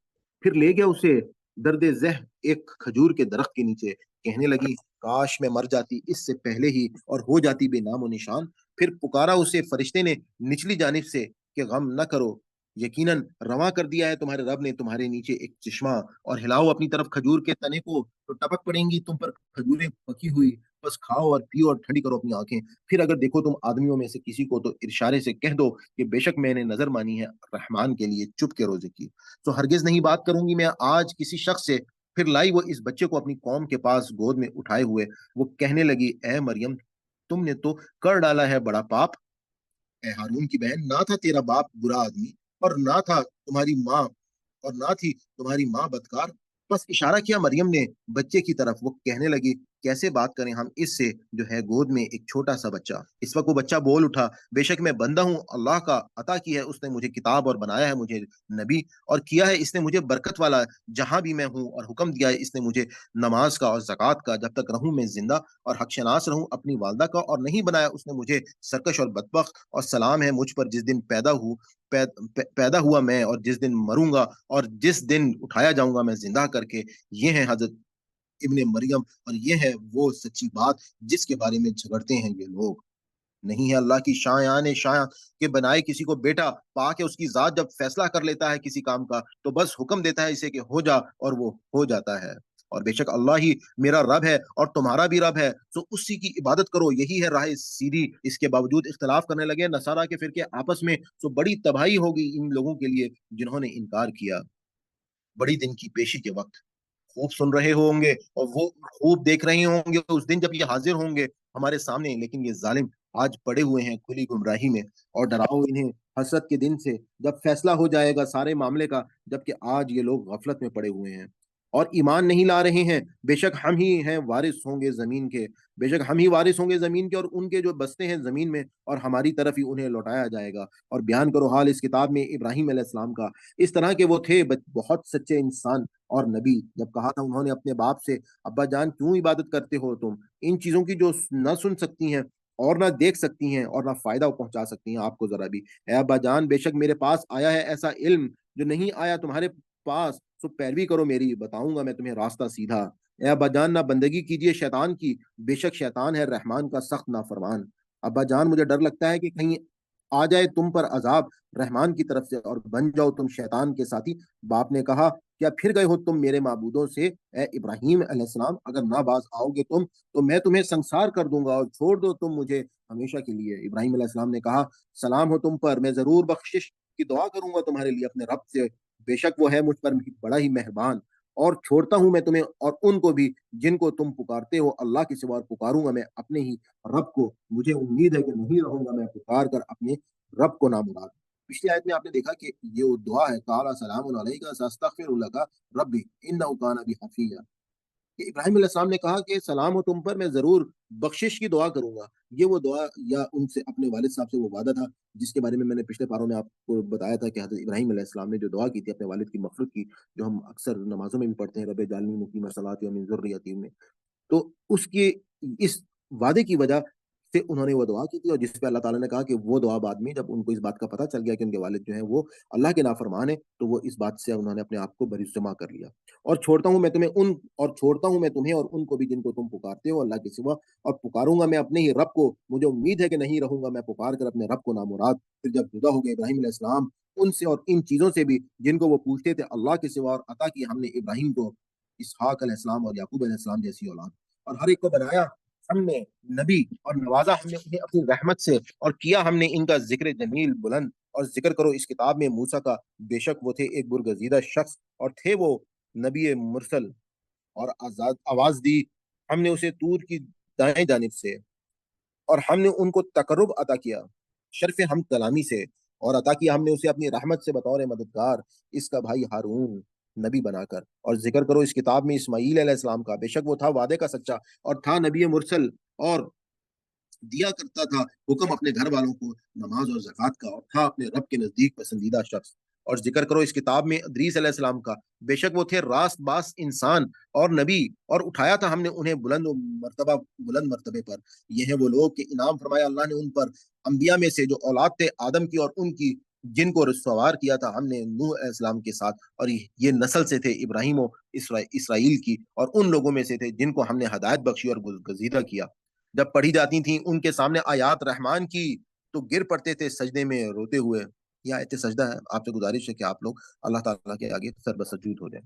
फिर ले गया उसे दर्द जह एक खजूर के दरख्त के नीचे, कहने लगी, काश मैं मर जाती इससे पहले ही और हो जाती बेनामो निशान। फिर पुकारा उसे फरिश्ते ने निचली जानिब से कि गम न करो, यकीनन रवा कर दिया है तुम्हारे रब ने तुम्हारे नीचे एक चश्मा, और हिलाओ अपनी तरफ खजूर के तने को तो टपक पड़ेंगी तुम पर खजूरें पकी हुई। बस खाओ और पियो और ठंडी करो अपनी आंखें। फिर अगर देखो तुम आदमियों में से किसी को, तो इशारे से कह दो कि बेशक मैंने नजर मानी है रहमान के लिए चुप के रोजे की। तो हरगिज नहीं बात करूंगी मैं आज किसी शख्स से। फिर लाई वो इस बच्चे को अपनी कौम के पास गोद में उठाए हुए। वो कहने लगी, ए मरियम, तुमने तो कर डाला है बड़ा पाप। ए हारून की बहन, ना था तेरा बाप बुरा आदमी, और ना था तुम्हारी माँ, और ना थी तुम्हारी माँ बदकार। बस इशारा किया मरियम ने बच्चे की तरफ। वो कहने लगी, कैसे बात करें हम इससे जो है गोद में एक छोटा सा बच्चा। इस वक्त वो बच्चा बोल उठा, बेशक मैं बंदा हूँ अल्लाह का, अता की है उसने मुझे किताब और बनाया है मुझे नबी, और किया है इसने मुझे बरकत वाला जहां भी मैं हूँ, और हुक्म दिया है इसने मुझे नमाज का और जक़ात का जब तक रहूं मैं जिंदा, और हकशनास रहूं अपनी वालदा का, और नहीं बनाया उसने मुझे सरकश और बदबख्त। और सलाम है मुझ पर जिस दिन पैदा हुआ मैं, और जिस दिन मरूंगा, और जिस दिन उठाया जाऊंगा मैं जिंदा करके। ये है हजरत इब्ने मरियम, और ये है वो सच्ची बात जिसके बारे में झगड़ते हैं ये लोग। नहीं है अल्लाह की शायान शाया के बनाए किसी को बेटा, पाके उसकी जात जब फैसला कर लेता है किसी काम का, तो बस हुक्म देता है इसे कि हो जा, और वो हो जाता है। और बेशक अल्लाह ही मेरा रब है और तुम्हारा भी रब है, तो उसी की इबादत करो, यही है राह सीधी। इसके बावजूद इख्तलाफ करने लगे नसारा के फिरके आपस में, तो बड़ी तबाही होगी इन लोगों के लिए जिन्होंने इनकार किया। बड़ी दिन की पेशी के वक्त खूब सुन रहे होंगे, और वो खूब देख रहे होंगे उस दिन जब ये हाजिर होंगे हमारे सामने, लेकिन ये जालिम आज पड़े हुए हैं खुली गुमराही में। और डराओ इन्हें हसरत के दिन से, जब फैसला हो जाएगा सारे मामले का, जबकि आज ये लोग गफलत में पड़े हुए हैं और ईमान नहीं ला रहे हैं। बेशक हम ही हैं वारिस होंगे जमीन के, बेशक हम ही वारिस होंगे जमीन के, और उनके जो बसते हैं जमीन में, और हमारी तरफ ही उन्हें लौटाया जाएगा। और बयान करो हाल इस किताब में इब्राहिम अलैहिस्सलाम का। इस तरह के वो थे बहुत सच्चे इंसान और नबी। जब कहा था उन्होंने अपने बाप से, अब्बा जान क्यों इबादत करते हो तुम इन चीजों की जो न सुन सकती हैं और ना देख सकती हैं और ना फायदा पहुंचा सकती हैं आपको जरा भी। ए अब्बा जान, बेशक मेरे पास आया है ऐसा इल्म जो नहीं आया तुम्हारे पास, सो पैरवी करो मेरी, बताऊंगा मैं तुम्हें रास्ता सीधा। ए अब्बा जान, ना बंदगी कीजिए शैतान की, बेशक शैतान है रहमान का सख्त नाफरमान। अब्बा जान, मुझे डर लगता है कि कहीं आ जाए तुम पर अजाब रहमान की तरफ से और बन जाओ तुम शैतान के साथी। बाप ने कहा, क्या फिर गए हो तुम मेरे माबूदों से, ए इब्राहिम अलैहिस्सलाम? अगर ना बाज आओगे तुम, तो मैं तुम्हें संसार कर दूंगा और छोड़ दो तुम मुझे हमेशा के लिए। इब्राहिम अलैहिस्सलाम ने कहा, सलाम हो तुम पर, मैं जरूर बख्शिश की दुआ करूंगा तुम्हारे लिए अपने रब से, बेशक वो है मुझ पर बड़ा ही मेहरबान। और छोड़ता हूं मैं तुम्हें और उनको भी जिनको तुम पुकारते हो अल्लाह के सिवा, पुकारूंगा मैं अपने ही रब को। मुझे उम्मीद है कि नहीं रहूंगा मैं पुकार कर अपने रब को नामुराद। पिछली आयत में आपने देखा कि ये वो दुआ है, काला सलामुन अलैका सअस्तगफिरु लका रब्बी इन्नहु काना बी हफिया। कि इब्राहिम अलैहिस्सलाम ने कहा कि सलाम हो तुम पर, मैं जरूर बख्शिश की दुआ करूंगा। ये वो दुआ या उनसे अपने वालिद साहब से वो वादा था जिसके बारे में मैंने पिछले पारों में आपको बताया था कि हजरत इब्राहिम अलैहिस्सलाम ने जो दुआ की थी अपने वालिद की मग़फ़िरत की, जो हम अक्सर नमाज़ों में भी पढ़ते हैं, रब्बि जअलनी मुक़ीम सलाति व मिन ज़ुर्रिय्यती में। तो उसके इस वादे की वजह से उन्होंने वो दुआ की थी, और जिस पे अल्लाह ताला ने कहा कि वो दुआ बाद में जब उनको इस बात का पता चल गया कि उनके वालिद जो हैं वो अल्लाह के नाफरमान हैं, तो वो इस बात से उन्होंने अपने आप को बरिस्मा कर लिया। और छोड़ता हूँ मैं तुम्हें और उनको भी जिनको तुम पुकारते हो अल्लाह के सिवा, और पुकारूंगा मैं अपने ही रब को, मुझे उम्मीद है कि नहीं रहूंगा मैं पुकार कर अपने रब को नामुराद। फिर जब जुदा हो गए इब्राहिम अलैहिस्सलाम उनसे और इन चीजों से भी जिनको वो पूछते थे अल्लाह के सिवा, और अता की हमने इब्राहिम को इसहाक अलैहिस्सलाम और याकूब अलैहिस्सलाम जैसी औलाद, और हर एक को बनाया हमने नबी, और नवाजा हमने उन्हें अपनी रहमत से, और किया हमने इनका जिक्र जमील बुलंद। और जिक्र करो इस किताब में मूसा का, बेशक वो थे एक बुरगजीदा शख्स, और थे वो नबी मुरसल। और आजाद आवाज दी हमने उसे तूर की दाएं जानिब से, और हमने उनको तकर्रुब अता किया शर्फ हम कलामी से, और अता किया हमने उसे अपनी रहमत से बतौर मददगार इसका भाई हारून नबी बनाकर। और जिक्र करो इस किताब में इस्माईल अलैहिस्सलाम का, बेशक वो था वादे का सच्चा और था नबी मुरसल, और दिया करता था हुक्म अपने घर वालों को नमाज और ज़कात का, और था अपने रब के नज़दीक पसंदीदा शख्स। और ज़िक्र करो इस किताब में इदरीस अलैहिस्सलाम का, बेशक वो थे रास्त बास इंसान और नबी, और उठाया था हमने उन्हें बुलंद मर्तबे पर। ये हैं वो लोग कि इनाम फरमाया अल्लाह ने उन पर अंबिया में से जो औलाद थे आदम की और उनकी, जिनको सवार किया था हमने नूह अलैहिस्सलाम के साथ, और ये नस्ल से थे इब्राहिम इसराइल की, और उन लोगों में से थे जिनको हमने हदायत बख्शी और गजीदा किया। जब पढ़ी जाती थी उनके सामने आयात रहमान की, तो गिर पड़ते थे सजदे में रोते हुए। यह आयत सजदा है, आपसे गुजारिश है कि आप लोग अल्लाह ताला के आगे सर बसजूद हो जाए।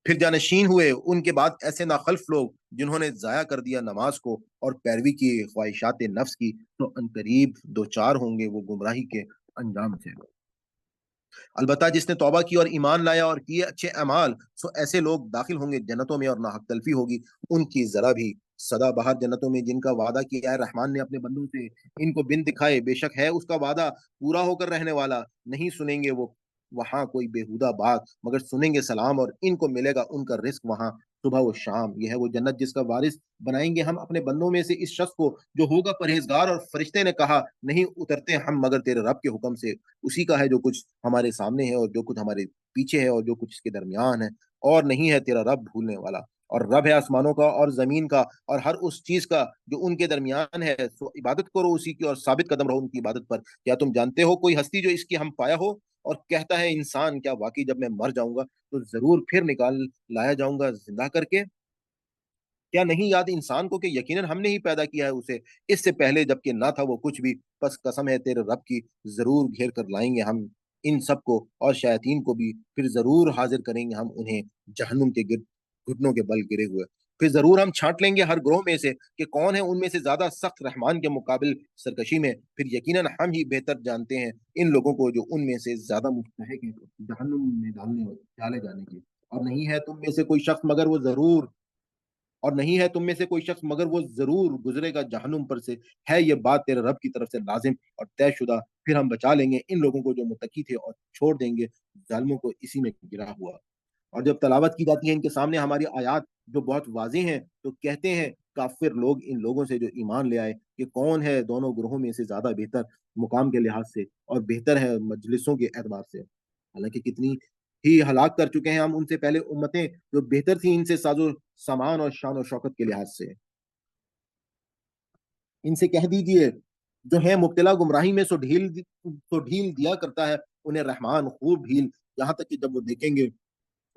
پھر جانشین ہوئے ان کے بعد ایسے ناخلف لوگ جنہوں نے ضائع کر دیا نماز کو اور پیروی کی خواہشات نفس کی، تو عنقریب دو چار ہوں گے وہ گمراہی کے انجام سے۔ البتہ جس نے توبہ کی اور ایمان لایا اور کیے اچھے اعمال، سو ایسے لوگ داخل ہوں گے جنتوں میں، اور نہ حق تلفی ہوگی ان کی ذرا بھی۔ سدا بہار جنتوں میں جن کا وعدہ کیا ہے رحمان نے اپنے بندوں سے، ان کو بن دکھائے، بے شک ہے اس کا وعدہ پورا ہو کر رہنے والا۔ نہیں سنیں گے وہ وہاں کوئی بےہودہ بات، مگر سنیں گے سلام، اور ان کو ملے گا ان کا رزق وہاں صبح و شام۔ یہ ہے وہ جنت جس کا وارث بنائیں گے ہم اپنے بندوں میں سے اس شخص کو جو ہوگا پرہیزگار۔ اور فرشتے نے کہا نہیں اترتے ہم مگر تیرے رب کے حکم سے، اسی کا ہے جو کچھ ہمارے سامنے ہے اور جو کچھ ہمارے پیچھے ہے اور جو کچھ اس کے درمیان ہے، اور نہیں ہے تیرا رب بھولنے والا۔ اور رب ہے آسمانوں کا اور زمین کا اور ہر اس چیز کا جو ان کے درمیان ہے، سو عبادت کرو اسی کی اور ثابت قدم رہو ان کی عبادت پر۔ کیا تم جانتے ہو کوئی ہستی جو اس کی ہم پایا ہو؟ اور کہتا ہے انسان کیا واقعی جب میں مر جاؤں گا تو ضرور پھر نکال لایا جاؤں گا زندہ کر کے؟ کیا نہیں یاد انسان کو کہ یقیناً ہم نے ہی پیدا کیا ہے اسے اس سے پہلے جبکہ نہ تھا وہ کچھ بھی؟ بس قسم ہے تیرے رب کی، ضرور گھیر کر لائیں گے ہم ان سب کو اور شیاطین کو بھی، پھر ضرور حاضر کریں گے ہم انہیں جہنم کے گرد گھٹنوں کے بل گرے ہوئے۔ پھر ضرور ہم چھانٹ لیں گے ہر گروہ میں سے کہ کون ہے ان میں سے زیادہ سخت رحمان کے مقابل سرکشی میں، پھر یقیناً ہم ہی بہتر جانتے ہیں ان لوگوں کو جو ان میں سے زیادہ مستحق ہیں جہنم میں ڈالے جانے کے۔ اور نہیں ہے تم میں سے کوئی شخص مگر وہ ضرور اور نہیں ہے تم میں سے کوئی شخص مگر وہ ضرور گزرے گا جہنم پر سے، ہے یہ بات تیرے رب کی طرف سے لازم اور طے شدہ۔ پھر ہم بچا لیں گے ان لوگوں کو جو متقی تھے اور چھوڑ دیں گے ظالموں کو اسی میں گرا ہوا۔ اور جب تلاوت کی جاتی ہے ان کے سامنے ہماری آیات جو بہت واضح ہیں، تو کہتے ہیں کافر لوگ ان لوگوں سے جو ایمان لے آئے کہ کون ہے دونوں گروہوں میں سے زیادہ بہتر مقام کے لحاظ سے اور بہتر ہے مجلسوں کے اعتبار سے۔ حالانکہ کتنی ہی ہلاک کر چکے ہیں ہم ان سے پہلے امتیں جو بہتر تھیں ان سے ساز و سامان اور شان و شوکت کے لحاظ سے۔ ان سے کہہ دیجئے جو ہے مبتلا گمراہی میں، سو ڈھیل دیا کرتا ہے انہیں رحمان خوب ڈھیل، یہاں تک کہ جب وہ دیکھیں گے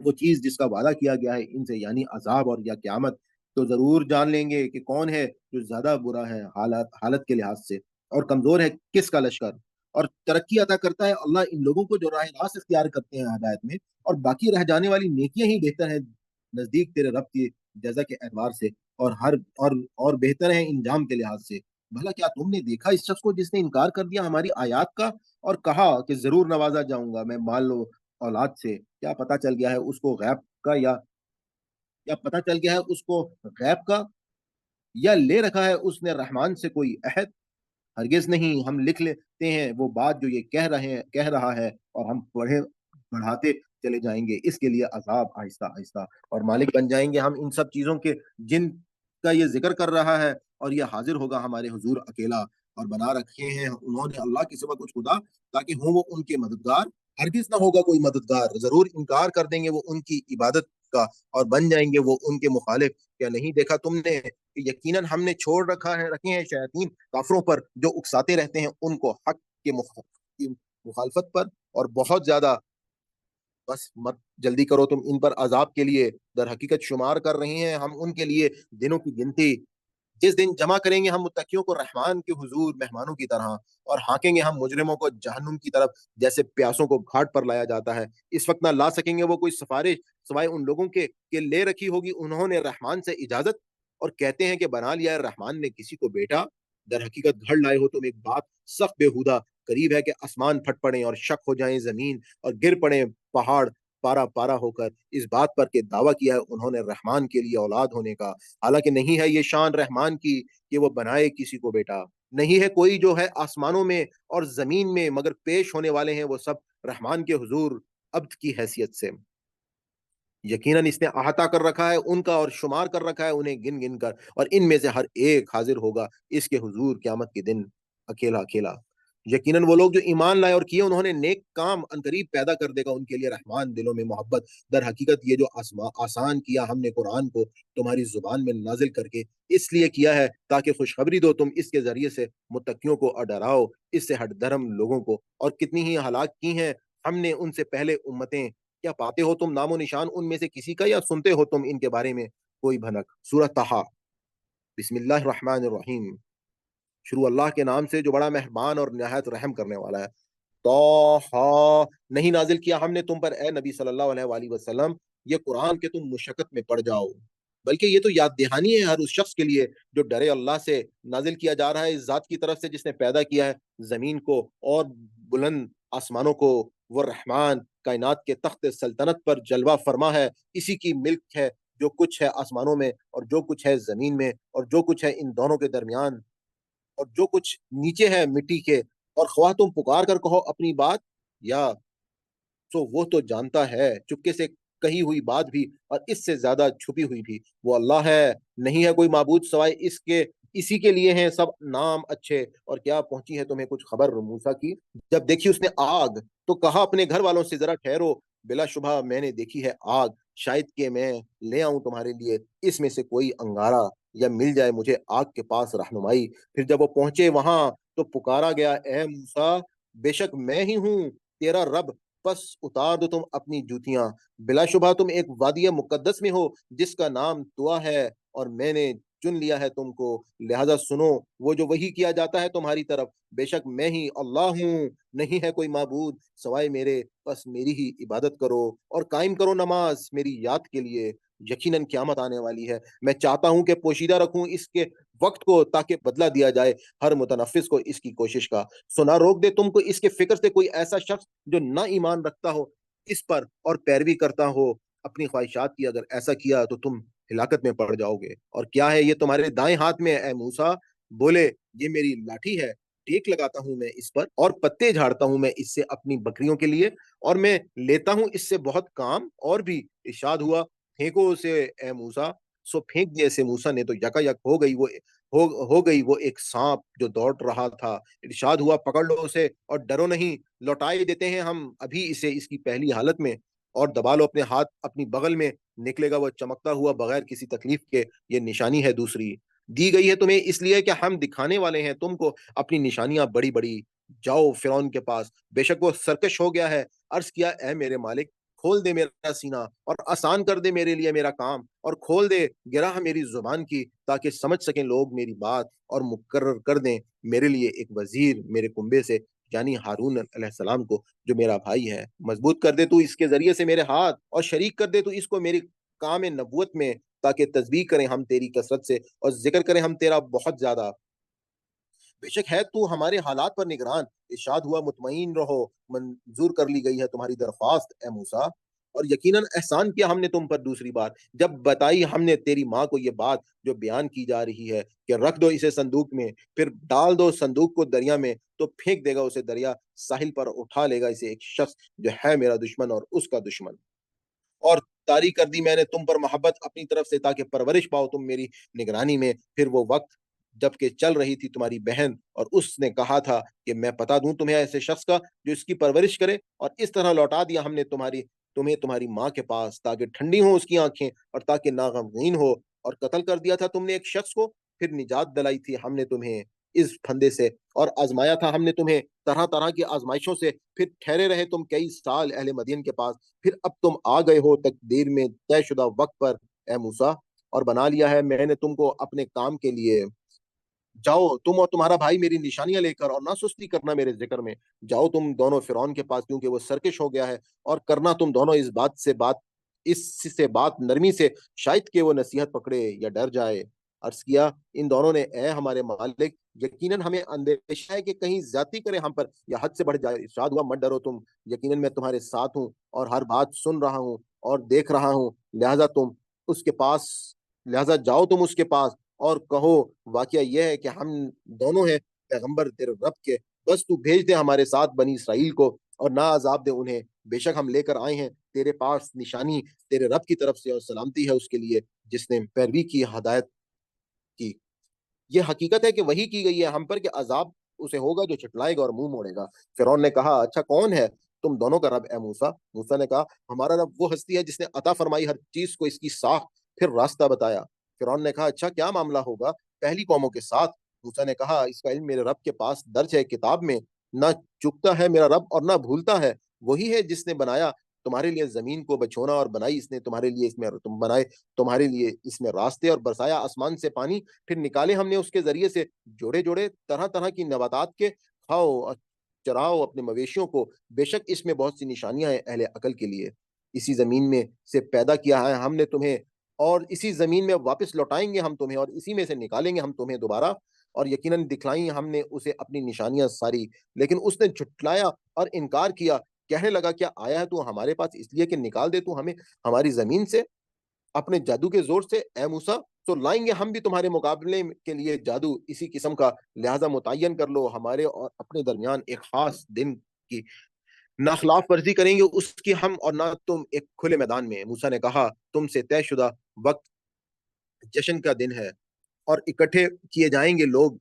وہ چیز جس کا وعدہ کیا گیا ہے ان سے، یعنی عذاب اور یا قیامت، تو ضرور جان لیں گے کہ کون ہے جو زیادہ برا ہے حالت کے لحاظ سے، اور کمزور ہے کس کا لشکر۔ اور ترقی عطا کرتا ہے اللہ ان لوگوں کو جو راہ راست اختیار کرتے ہیں ہدایت میں، اور باقی رہ جانے والی نیکیاں ہی بہتر ہیں نزدیک تیرے رب کی جزا کے اعتبار سے، اور ہر اور بہتر ہیں انجام کے لحاظ سے۔ بھلا کیا تم نے دیکھا اس شخص کو جس نے انکار کر دیا ہماری آیات کا اور کہا کہ ضرور نوازا جاؤں گا میں مال و اولاد سے؟ کیا پتہ چل گیا ہے اس کو غیب کا یا پتہ چل گیا ہے اس کو غیب کا، یا لے رکھا ہے اس نے رحمان سے کوئی عہد؟ ہرگز نہیں، ہم لکھ لیتے ہیں وہ بات جو یہ کہہ رہا ہے، اور ہم بڑھاتے چلے جائیں گے اس کے لیے عذاب آہستہ آہستہ، اور مالک بن جائیں گے ہم ان سب چیزوں کے جن کا یہ ذکر کر رہا ہے، اور یہ حاضر ہوگا ہمارے حضور اکیلا۔ اور بنا رکھے ہیں انہوں نے اللہ کے سوا کچھ خدا تاکہ ہوں وہ ان کے مددگار، ہرگز نہ ہوگا کوئی مددگار، ضرور انکار کر دیں گے وہ ان کی عبادت کا اور بن جائیں گے وہ ان کے مخالف۔ کیا نہیں دیکھا تم نے کہ یقیناً ہم نے چھوڑ رکھے ہیں شیاطین کافروں پر جو اکساتے رہتے ہیں ان کو حق کی مخالفت پر، اور بہت زیادہ بس مت جلدی کرو تم ان پر عذاب کے لیے، در حقیقت شمار کر رہے ہیں ہم ان کے لیے دنوں کی گنتی، جس دن جمع کریں گے ہم متقیوں کو رحمان کے حضور مہمانوں کی طرح، اور ہانکیں گے ہم مجرموں کو جہنم کی طرف جیسے پیاسوں کو گھاٹ پر لایا جاتا ہے۔ اس وقت نہ لا سکیں گے وہ کوئی سفارش سوائے ان لوگوں کے کہ لے رکھی ہوگی انہوں نے رحمان سے اجازت، اور کہتے ہیں کہ بنا لیا ہے رحمان نے کسی کو بیٹا۔ در حقیقت گھڑ لائے ہو تم ایک بات سخت بےہودہ، قریب ہے کہ آسمان پھٹ پڑیں اور شک ہو جائیں زمین، اور گر پڑیں پہاڑ پارا پارا ہو کر اس بات پر کہ دعویٰ کیا ہے انہوں نے رحمان کے لیے اولاد ہونے کا، حالانکہ نہیں ہے یہ شان رحمان کی کہ وہ بنائے کسی کو بیٹا۔ نہیں ہے کوئی جو ہے آسمانوں میں اور زمین میں، مگر پیش ہونے والے ہیں وہ سب رحمان کے حضور عبد کی حیثیت سے۔ یقیناً اس نے احاطہ کر رکھا ہے ان کا اور شمار کر رکھا ہے انہیں گن گن کر، اور ان میں سے ہر ایک حاضر ہوگا اس کے حضور قیامت کے دن اکیلا اکیلا۔ یقیناً وہ لوگ جو ایمان لائے اور کیے انہوں نے نیک کام عنقریب پیدا کر دے گا ان کے لیے رحمان دلوں میں محبت۔ در حقیقت یہ جو آسان کیا ہم نے قرآن کو تمہاری زبان میں نازل کر کے اس لیے کیا ہے تاکہ خوشخبری دو تم اس کے ذریعے سے متقیوں کو اور ڈراؤ اس سے ہٹ دھرم لوگوں کو۔ اور کتنی ہی ہلاک کی ہیں ہم نے ان سے پہلے امتیں، کیا پاتے ہو تم نام و نشان ان میں سے کسی کا، یا سنتے ہو تم ان کے بارے میں کوئی بھنک؟ سورہ طٰہٰ۔ بسم اللہ الرحمن الرحیم، شروع اللہ کے نام سے جو بڑا مہربان اور نہایت رحم کرنے والا ہے۔ طٰہٰ، نہیں نازل کیا ہم نے تم پر اے نبی صلی اللہ علیہ وآلہ وسلم یہ قرآن کہ تم مشقت میں پڑ جاؤ، بلکہ یہ تو یاد دہانی ہے ہر اس شخص کے لیے جو ڈرے اللہ سے، نازل کیا جا رہا ہے اس ذات کی طرف سے جس نے پیدا کیا ہے زمین کو اور بلند آسمانوں کو۔ وہ رحمان کائنات کے تخت سلطنت پر جلوہ فرما ہے، اسی کی ملک ہے جو کچھ ہے آسمانوں میں اور جو کچھ ہے زمین میں اور جو کچھ ہے ان دونوں کے درمیان اور جو کچھ نیچے ہے مٹی کے۔ اور خواہ تم پکار کر کہو اپنی بات یا سو وہ تو جانتا ہے چپکے سے کہی ہوئی بات بھی اور اس سے زیادہ چھپی ہوئی بھی۔ وہ اللہ ہے، نہیں ہے کوئی معبود سوائے اس کے، اسی کے لیے ہیں سب نام اچھے۔ اور کیا پہنچی ہے تمہیں کچھ خبر موسیٰ کی؟ جب دیکھی اس نے آگ تو کہا اپنے گھر والوں سے ذرا ٹھہرو، بلا شبہ میں نے دیکھی ہے آگ، شاید کہ میں لے آؤں تمہارے لیے اس میں سے کوئی انگارہ یا مل جائے مجھے آگ کے پاس رہنمائی۔ پھر جب وہ پہنچے وہاں تو پکارا گیا، اے موسیٰ بے شک میں ہی ہوں تیرا رب، پس اتار دو تم اپنی جوتیاں، بلا شبہ تم ایک وادی مقدس میں ہو جس کا نام طوا ہے، اور میں نے چن لیا ہے تم کو، لہذا سنو وہ جو وحی کیا جاتا ہے تمہاری طرف، بے شک میں ہی اللہ ہوں، نہیں ہے کوئی معبود سوائے میرے، بس میری ہی عبادت کرو اور قائم کرو نماز میری یاد کے لیے، یقیناً قیامت آنے والی ہے، میں چاہتا ہوں کہ پوشیدہ رکھوں اس کے وقت کو تاکہ بدلہ دیا جائے ہر متنفس کو اس کی کوشش کا، سنا روک دے تم کو اس کے فکر سے کوئی ایسا شخص جو نہ ایمان رکھتا ہو اس پر اور پیروی کرتا ہو اپنی خواہشات کی، اگر ایسا کیا تو تم ہلاکت میں پڑ جاؤ گے۔ اور کیا ہے یہ تمہارے دائیں ہاتھ میں اے موسیٰ؟ بولے یہ میری لاٹھی ہے، ٹیک لگاتا ہوں میں اس پر اور پتے جھاڑتا ہوں میں اس سے اپنی بکریوں کے لیے، اور میں لیتا ہوں اس سے بہت کام اور بھی۔ ارشاد ہوا پھینکو اسے اے موسیٰ، سو پھینک دیا اسے موسیٰ نے، تو یکا یک ہو گئی وہ ایک سانپ جو دوڑ رہا تھا۔ ارشاد ہوا پکڑ لو اسے اور ڈرو نہیں، لوٹائے دیتے ہیں ہم ابھی اسے اس کی پہلی حالت میں، اور دبا لو اپنے ہاتھ اپنی بغل میں، نکلے گا وہ چمکتا ہوا بغیر کسی تکلیف کے، یہ نشانی ہے دوسری دی گئی ہے تمہیں اس لیے کہ ہم دکھانے والے ہیں تم کو اپنی نشانیاں بڑی بڑی۔ جاؤ فرعون کے پاس، بے شک وہ سرکش ہو گیا ہے۔ عرض کیا اے میرے مالک کھول دے میرا سینہ اور آسان کر دے میرے لیے میرا کام، اور کھول دے گراہ میری زبان کی تاکہ سمجھ سکیں لوگ میری بات، اور مقرر کر دیں میرے لیے ایک وزیر میرے کنبے سے، یعنی ہارون علیہ السلام کو جو میرا بھائی ہے، مضبوط کر دے تو اس کے ذریعے سے میرے ہاتھ، اور شریک کر دے تو اس کو میری کام نبوت میں، تاکہ تسبیح کریں ہم تیری کثرت سے اور ذکر کریں ہم تیرا بہت زیادہ، بے شک ہے تو ہمارے حالات پر نگران۔ ارشاد ہوا مطمئن رہو، منظور کر لی گئی ہے تمہاری درخواست اے موسیٰ، اور یقیناً احسان کیا ہم نے تم پر دوسری بار جب بتائی ہم نے تیری ماں کو یہ بات جو بیان کی جا رہی ہے کہ رکھ دو اسے صندوق میں، پھر ڈال دو صندوق کو دریا میں تو پھینک دے گا اسے دریا، ساحل پر اٹھا لے گا اسے ایک شخص جو ہے میرا دشمن اور اس کا دشمن، اور طاری کر دی میں نے تم پر محبت اپنی طرف سے تاکہ پرورش پاؤ تم میری نگرانی میں۔ پھر وہ وقت جب کہ چل رہی تھی تمہاری بہن اور اس نے کہا تھا کہ میں پتا دوں تمہیں ایسے شخص کا جو اس کی پرورش کرے، اور اس طرح لوٹا دیا ہم نے تمہیں تمہاری ماں کے پاس تاکہ ٹھنڈی ہوں اس کی آنکھیں اور تاکہ ناغمگین ہو، اور قتل کر دیا تھا تم نے ایک شخص کو، پھر نجات دلائی تھی ہم نے تمہیں اس پھندے سے، اور آزمایا تھا ہم نے تمہیں طرح طرح کی آزمائشوں سے، پھر ٹھہرے رہے تم کئی سال اہل مدین کے پاس، پھر اب تم آ گئے ہو تقدیر میں طے شدہ وقت پر اے موسیٰ، اور بنا لیا ہے میں نے تم کو اپنے کام کے لیے۔ جاؤ تم اور تمہارا بھائی میری نشانیاں لے کر، اور نہ سستی کرنا میرے ذکر میں، جاؤ تم دونوں فرعون کے پاس کیونکہ وہ سرکش ہو گیا ہے، اور کرنا تم دونوں اس سے بات نرمی سے، شاید کہ وہ نصیحت پکڑے یا ڈر جائے۔ عرض کیا ان دونوں نے اے ہمارے مالک یقیناً ہمیں اندیشہ ہے کہ کہیں زیادتی کرے ہم پر یا حد سے بڑھ جائے۔ ارشاد ہوا مت ڈرو تم، یقیناً میں تمہارے ساتھ ہوں اور ہر بات سن رہا ہوں اور دیکھ رہا ہوں، اس کے پاس لہذا جاؤ تم اس کے پاس اور کہو واقعہ یہ ہے کہ ہم دونوں ہیں پیغمبر تیرے رب کے، بس تو بھیج دے ہمارے ساتھ بنی اسرائیل کو اور نہ عذاب دے انہیں، بے شک ہم لے کر آئے ہیں تیرے پاس نشانی تیرے رب کی طرف سے، اور سلامتی ہے اس کے لیے جس نے پیروی کی ہدایت کی۔ یہ حقیقت ہے کہ وہی کی گئی ہے ہم پر کہ عذاب اسے ہوگا جو چٹلائے گا اور منہ موڑے گا۔ فرعون نے کہا اچھا کون ہے تم دونوں کا رب اے موسیٰ؟ موسیٰ نے کہا ہمارا رب وہ ہستی ہے جس نے عطا فرمائی ہر چیز کو اس کی ساخت پھر راستہ بتایا۔ فرعون نے کہا اچھا کیا معاملہ ہوگا پہلی قوموں کے ساتھ؟ موسیٰ نے کہا اس کا علم میرے رب کے پاس درج ہے کتاب میں، نہ چکتا ہے میرا رب اور نہ بھولتا ہے، وہی ہے جس نے بنایا تمہارے لیے زمین کو بچھونا، اور بنائی اس نے تمہارے لیے اس میں راستے، اور برسایا آسمان سے پانی، پھر نکالے ہم نے اس کے ذریعے سے جوڑے جوڑے طرح طرح کی نباتات کے، کھاؤ اور چراؤ اپنے مویشیوں کو، بے شک اس میں بہت سی نشانیاں ہیں اہل عقل کے لیے۔ اسی زمین میں سے پیدا کیا ہے ہم نے تمہیں، اور اسی زمین میں واپس لوٹائیں گے ہم تمہیں، اور اسی میں سے نکالیں گے ہم تمہیں دوبارہ، اور یقیناً دکھلائیں ہم نے اسے اپنی نشانیاں ساری، لیکن اس نے جھٹلایا اور انکار کیا، کہنے لگا کیا آیا ہے تو ہمارے پاس اس لیے کہ نکال دے تو ہمیں ہماری زمین سے اپنے جادو کے زور سے، اے موسیٰ تو لائیں گے ہم بھی تمہارے مقابلے کے لیے جادو اسی قسم کا، لہذا متعین کر لو ہمارے اور اپنے درمیان ایک خاص دن کی، نہ خلاف ورزی کریں گے اس کی ہم، اور نہ تم ایک کھلے میدان میں۔ موسیٰ نے کہا تم سے طے شدہ وقت جشن کا دن ہے اور اکٹھے کیے جائیں گے لوگ،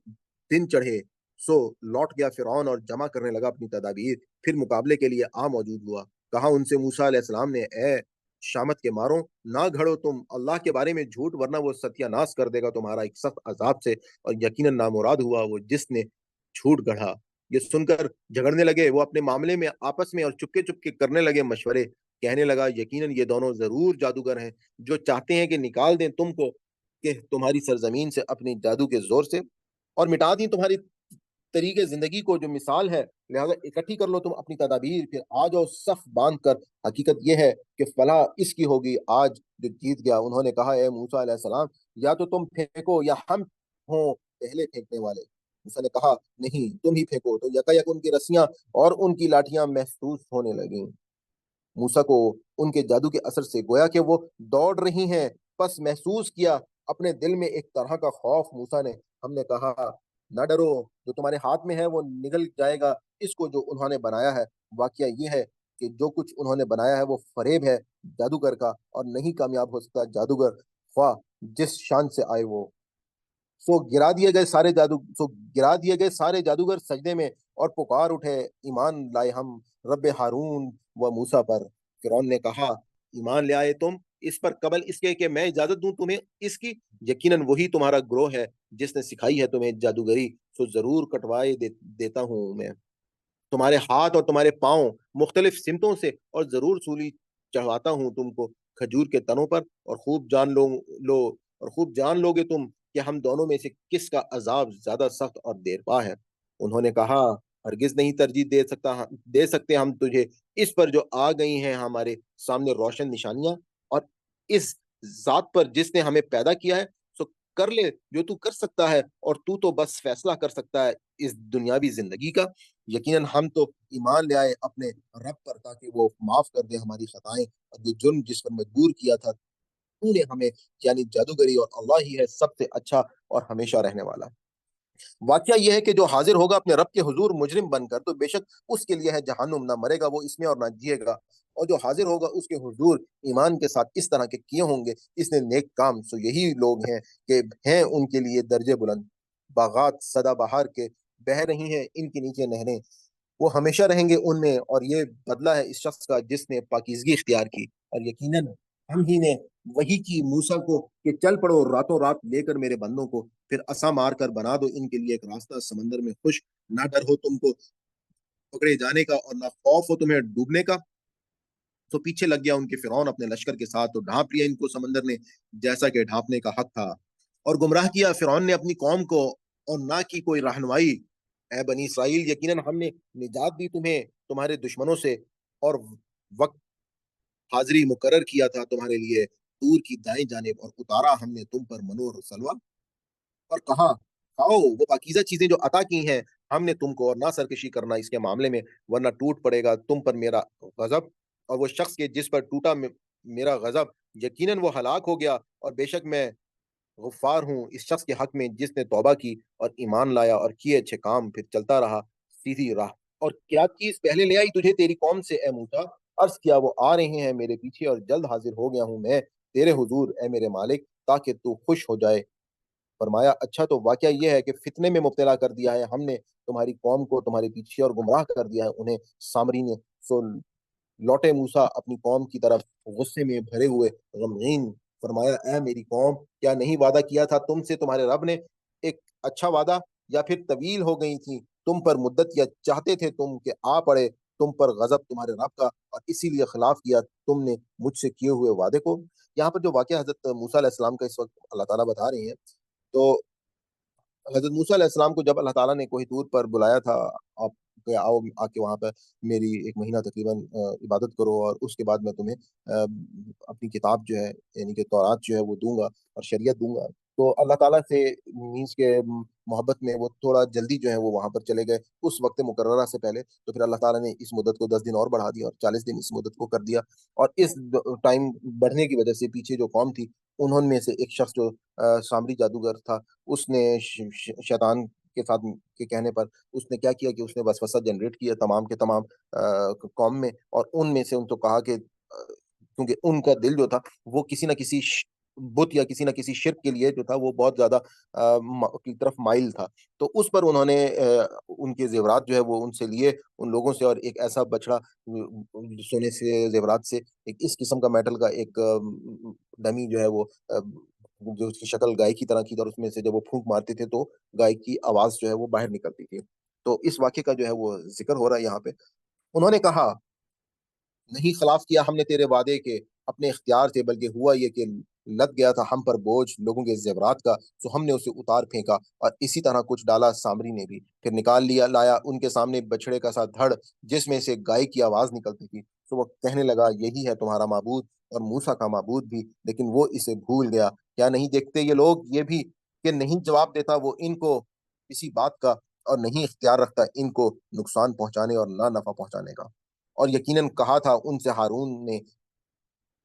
دن چڑھے سو لوٹ گیا فرعون اور جمع کرنے لگا اپنی تدابیر، پھر مقابلے کے لیے آ موجود ہوا، کہا ان سے موسیٰ علیہ السلام نے، اے شامت کے مارو، نہ گھڑو تم اللہ کے بارے میں جھوٹ، ورنہ وہ ستیہ ناش کر دے گا تمہارا ایک سخت عذاب سے، اور یقیناً نامراد ہوا وہ جس نے جھوٹ گڑھا۔ یہ سن کر جھگڑنے لگے وہ اپنے معاملے میں آپس میں، اور چپکے چپکے کرنے لگے مشورے، کہنے لگا یقیناً یہ دونوں ضرور جادوگر ہیں جو چاہتے ہیں کہ نکال دیں تم کو کہ تمہاری سرزمین سے اپنی جادو کے زور سے، اور مٹا دیں تمہاری طریقے زندگی کو جو مثال ہے، لہذا اکٹھی کر لو تم اپنی تدابیر، پھر آ جاؤ صف باندھ کر، حقیقت یہ ہے کہ فلاح اس کی ہوگی آج جو جیت گیا۔ انہوں نے کہا اے موسیٰ علیہ السلام یا تو تم پھینکو یا ہم ہوں پہلے پھینکنے والے۔ موسیٰ نے کہا نہیں تم ہی پھینکو، تو یکا یک ان کی رسیاں اور ان کی لاٹیاں محسوس ہونے لگیں موسیٰ کو ان کے جادو کے اثر سے، گویا کہ وہ دوڑ رہی ہیں، پس محسوس کیا اپنے دل میں ایک طرح کا خوف موسیٰ نے، ہم نے کہا نہ ڈرو، جو تمہارے ہاتھ میں ہے وہ نگل جائے گا اس کو جو انہوں نے بنایا ہے۔ واقعہ یہ ہے کہ جو کچھ انہوں نے بنایا ہے وہ فریب ہے جادوگر کا، اور نہیں کامیاب ہو سکتا جادوگر خواہ جس شان سے آئے وہ۔ سو گرا دیے گئے سارے جادوگر سجدے میں اور پکار اٹھے ایمان لائے ہم رب ہارون و موسیٰ پر۔ فرعون نے کہا ایمان لے آئے تم اس پر قبل اس کے کہ میں اجازت دوں تمہیں اس کی، یقیناً وہی تمہارا گروہ ہے جس نے سکھائی ہے تمہیں جادوگری، سو ضرور کٹوائے دیتا ہوں میں تمہارے ہاتھ اور تمہارے پاؤں مختلف سمتوں سے، اور ضرور سولی چڑھواتا ہوں تم کو کھجور کے تنوں پر، اور خوب جان لو گے تم کہ ہم دونوں میں سے کس کا عذاب زیادہ سخت اور دیر پا ہے۔ انہوں نے کہا ہرگز نہیں ترجیح دے سکتے ہم تجھے اس پر جو آ گئی ہیں ہمارے سامنے روشن نشانیاں، اور اس ذات پر جس نے ہمیں پیدا کیا ہے، سو کر لے جو تو کر سکتا ہے، اور تو بس فیصلہ کر سکتا ہے اس دنیاوی زندگی کا۔ یقیناً ہم تو ایمان لے آئے اپنے رب پر تاکہ وہ معاف کر دے ہماری خطائیں، اور یہ جرم جس پر مجبور کیا تھا تو نے ہمیں، یعنی جادوگری، اور اللہ ہی ہے سب سے اچھا اور ہمیشہ رہنے والا۔ واقعہ یہ ہے کہ جو حاضر ہوگا اپنے رب کے حضور مجرم بن کر، تو بے شک اس کے لیے ہے جہنم، نہ مرے گا وہ اس میں اور نہ جیے گا، اور جو حاضر ہوگا اس کے حضور ایمان کے ساتھ اس طرح کے کیے ہوں گے اس نے نیک کام، سو یہی لوگ ہیں کہ ہیں ان کے لیے درجے بلند، باغات سدا بہار کے بہ رہی ہیں ان کے نیچے نہریں، وہ ہمیشہ رہیں گے ان میں، اور یہ بدلہ ہے اس شخص کا جس نے پاکیزگی اختیار کی۔ اور یقیناً ہم ہی نے وہی کی موسیٰ کو کہ چل پڑو راتوں رات لے کر میرے بندوں کو، پھر عصا مار کر بنا دو ان کے لیے ایک راستہ سمندر میں خشک، نہ ڈر ہو تم کو پکڑے جانے کا اور نہ خوف ہو تمہیں ڈوبنے کا۔ تو پیچھے لگ گیا ان کے فرعون اپنے لشکر کے ساتھ، تو ڈھانپ لیا ان کو سمندر نے جیسا کہ ڈھانپنے کا حق تھا، اور گمراہ کیا فرعون نے اپنی قوم کو، اور نہ کی کوئی رہنمائی۔ اے بنی اسرائیل یقیناً ہم نے نجات دی تمہیں تمہارے دشمنوں سے، اور وقت حاضری مقرر کیا تھا تمہارے لیے دور کی دائیں جانب، اور اتارا ہم نے تم پر منو اور سلوا، اور کہا کھاؤ وہ پاکیزہ چیزیں جو عطا کی ہیں ہم نے تم کو، اور نہ سرکشی کرنا اس کے معاملے میں، ورنہ ٹوٹ پڑے گا تم پر میرا غضب، اور وہ شخص کے جس پر ٹوٹا میرا غضب یقیناً وہ ہلاک ہو گیا، اور بے شک میں غفار ہوں اس شخص کے حق میں جس نے توبہ کی اور ایمان لایا اور کیے اچھے کام، پھر چلتا رہا سیدھی راہ۔ اور کیا چیز پہلے لے آئی تجھے تیری قوم سے اے موسیٰ؟ عرض کیا وہ آ رہے ہیں میرے پیچھے، اور جلد حاضر ہو گیا ہوں میں تیرے حضور اے میرے مالک، تاکہ تو خوش ہو جائے۔ فرمایا اچھا تو واقعہ یہ ہے کہ فتنے میں مبتلا کر دیا ہے ہم نے تمہاری قوم کو تمہارے پیچھے، اور گمراہ کر دیا ہے انہیں سامری نے۔ سو لوٹے موسیٰ اپنی قوم کی طرف غصے میں بھرے ہوئے غمگین، فرمایا اے میری قوم کیا نہیں وعدہ کیا تھا تم سے تمہارے رب نے ایک اچھا وعدہ، یا پھر طویل ہو گئی تھی تم پر مدت، یا چاہتے تھے تم کہ آ پڑے تم پر غضب تمہارے رب کا، اور اسی لیے خلاف کیا تم نے مجھ سے کیے ہوئے وعدے کو۔ یہاں پر جو واقعہ حضرت موسیٰ علیہ السلام کا اس وقت اللہ تعالیٰ بتا رہی ہیں، تو حضرت موسیٰ علیہ السلام کو جب اللہ تعالیٰ نے کوہ طور پر بلایا تھا، آپ کہ आओ आके वहाँ पे मेरी 1 महीना तकरीबन इबादत करो और उसके बाद मैं तुम्हें अपनी किताब जो है यानी कि तौरात जो है वो दूँगा और शरीयत दूँगा। तो अल्लाह ताला से मीन्स के मोहब्बत में वो थोड़ा जल्दी जो है वो वहाँ पर चले गए उस वक़्त मुकर्ररा से पहले। तो फिर अल्लाह ताला ने इस मुद्दत को 10 दिन और बढ़ा दिया और 40 दिन इस मुद्दत को कर दिया। और इस टाइम बढ़ने की वजह से पीछे जो कौम थी, उन्होंने से एक शख्स जो सामरी जादूगर था, उसने शैतान के साथ के कहने पर उसने क्या किया कि उसने वसवसा जनरेट किया तमाम के तमाम कौम में और उनमें से उनको कहा कि क्योंकि उनका दिल जो था वो किसी न किसी बुत या किसी न किसी शिर्क के लिए जो था वो बहुत ज़्यादा की तरफ माइल था। तो उस पर उन्होंने उनके ज़ेवरात जो है वो उनसे लिए उन लोगों से और एक ऐसा बछड़ा सोने से ज़ेवरात से एक इस किस्म का मेटल का एक डमी जो है वो जो उसकी शक्ल गाय की तरह थी और उसमें से जब वो फूँक मारते थे तो गाय की आवाज़ जो है वो बाहर निकलती थी। तो इस वाक़ये का जो है वो ज़िक्र हो रहा है यहाँ पे। उन्होंने कहा नहीं खिलाफ किया हमने तेरे वादे के अपने इख्तियार से बल्कि हुआ ये कि लग गया था हम पर बोझ लोगों के जेवरात का तो हमने उसे उतार फेंका और इसी तरह कुछ डाला सामरी ने भी फिर निकाल लिया लाया उनके सामने बछड़े का सा धड़ जिसमें से गाय की आवाज निकलती थी तो वो कहने लगा यही है तुम्हारा माबूद और मूसा का माबूद भी लेकिन वो इसे भूल गया क्या नहीं देखते ये लोग ये भी कि नहीं जवाब देता वो इनको किसी बात का और नहीं इख्तियार रखता इनको नुकसान पहुंचाने और ना नफा पहुंचाने का और यकीनन कहा था उनसे हारून ने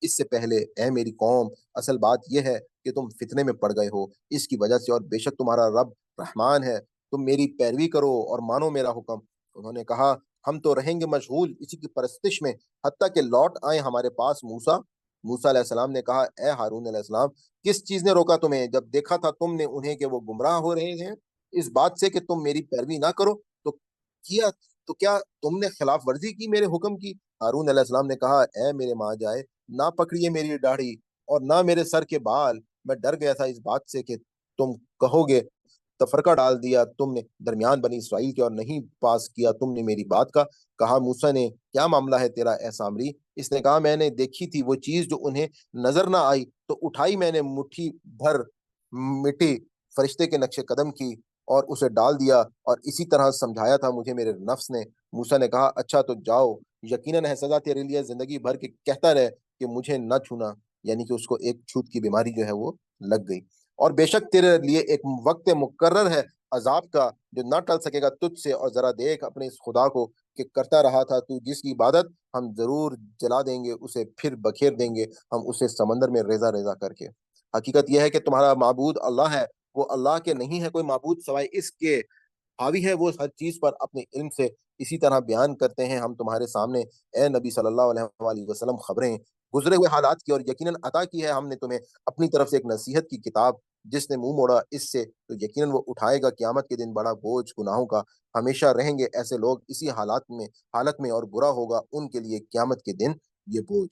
इससे पहले ऐ मेरी कौम असल बात यह है कि तुम फितने में पड़ गए हो इसकी वजह से और बेशक तुम्हारा रब रहमान है तुम मेरी पैरवी करो और मानो मेरा हुक्म उन्होंने कहा हम तो रहेंगे मशगूल इसी की परस्तिश में हत्ता कि लौट आए हमारे पास मूसा मूसा अलैहिस्सलाम ने कहा ए हारून अलैहिस्सलाम किस चीज ने रोका तुम्हें जब देखा था तुमने उन्हें कि वो गुमराह हो रहे हैं इस बात से कि तुम मेरी पैरवी ना करो तो किया तो क्या तुमने खिलाफ वर्जी की मेरे हुक्म की हारून अलैहिस्सलाम ने कहा ए मेरे माँ जाए ना पकड़िए मेरी दाढ़ी और ना मेरे सर के बाल मैं डर गया था इस बात से कि तुम कहोगे तफरका डाल दिया तुमने दरमियान बनी इसराइल के और नहीं पास किया तुमने मेरी बात का कहा मूसा ने क्या मामला है तेरा ए सामरी इसने कहा मैंने देखी थी वो चीज जो उन्हें नजर ना आई तो उठाई मैंने मुट्ठी भर मिट्टी फरिश्ते के नक्शे कदम की और उसे डाल दिया और इसी तरह समझाया था मुझे मेरे नफ्स ने मूसा ने कहा अच्छा तो जाओ यकीनन है सजा तेरे लिए जिंदगी भर के कहता रहे कि मुझे न छूना यानी कि उसको एक छूत की बीमारी जो है वो लग गई और बेशक तेरे लिए एक वक्त मुकर्रर है अजाब का जो ना टल सकेगा तुझसे और जरा देख अपने इस खुदा को कि करता रहा था तू जिसकी इबादत हम जरूर जला देंगे उसे फिर बखेर देंगे हम उसे समंदर में रेजा रेजा करके हकीकत यह है कि तुम्हारा माबूद अल्लाह है वो अल्लाह के नहीं है कोई माबूद सवाए इसके हावी है वो हर चीज पर अपने इल्म से इसी तरह बयान करते हैं हम तुम्हारे सामने ए नबी सल्लल्लाहु अलैहि वसल्लम खबरें गुजरे हुए हालात की और यकीनन अता की है हमने तुम्हें अपनी तरफ से एक नसीहत की किताब जिसने मुंह मोड़ा इससे तो यकीनन वो उठाएगा क्यामत के दिन बड़ा बोझ गुनाहों का हमेशा रहेंगे ऐसे लोग इसी हालत में और बुरा होगा उनके लिए क्यामत के दिन ये बोझ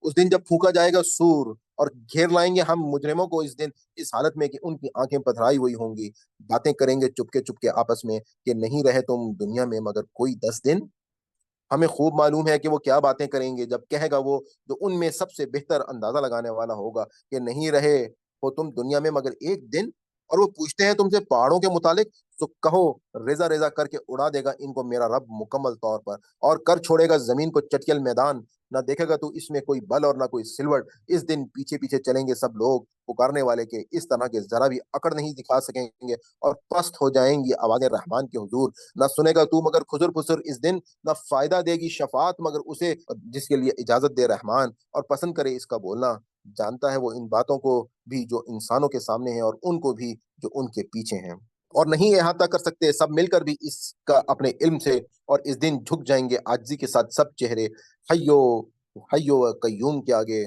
उस दिन जब फूका जाएगा सूर और घेर लाएंगे हम मुजरिमों को इस दिन इस हालत में कि उनकी आंखें पथराई हुई होंगी बातें करेंगे चुपके चुपके आपस में कि नहीं रहे तुम दुनिया में मगर कोई 10 दिन हमें खूब मालूम है कि वो क्या बातें करेंगे जब कहेगा वो जो उनमें सबसे बेहतर अंदाजा लगाने वाला होगा कि नहीं रहे हो तुम दुनिया में मगर एक दिन और वो पूछते हैं तुमसे पहाड़ों के मुतालिक तो कहो रेजा रेजा करके उड़ा देगा इनको मेरा रब मुकम्मल तौर पर और कर छोड़ेगा जमीन को चटियल मैदान ना देखेगा तू इसमें कोई बल और ना कोई सिलवट इस दिन पीछे पीछे चलेंगे सब लोग पुकारने वाले के इस तरह के जरा भी अकड़ नहीं दिखा सकेंगे और पस्त हो जाएंगी आवाजें रहमान के हुजूर ना सुनेगा तू मगर खुजुर फुसुर इस दिन ना फायदा देगी शफात मगर उसे जिसके लिए इजाजत दे रहमान और पसंद करे इसका बोलना जानता है वो इन बातों को भी जो इंसानों के सामने है और उनको भी जो उनके पीछे हैं और नहीं अहाता कर सकते सब मिलकर भी इसका अपने इल्म से और इस दिन झुक जाएंगे आजिजी के साथ सब चेहरे हयो हयो कय्यूम के आगे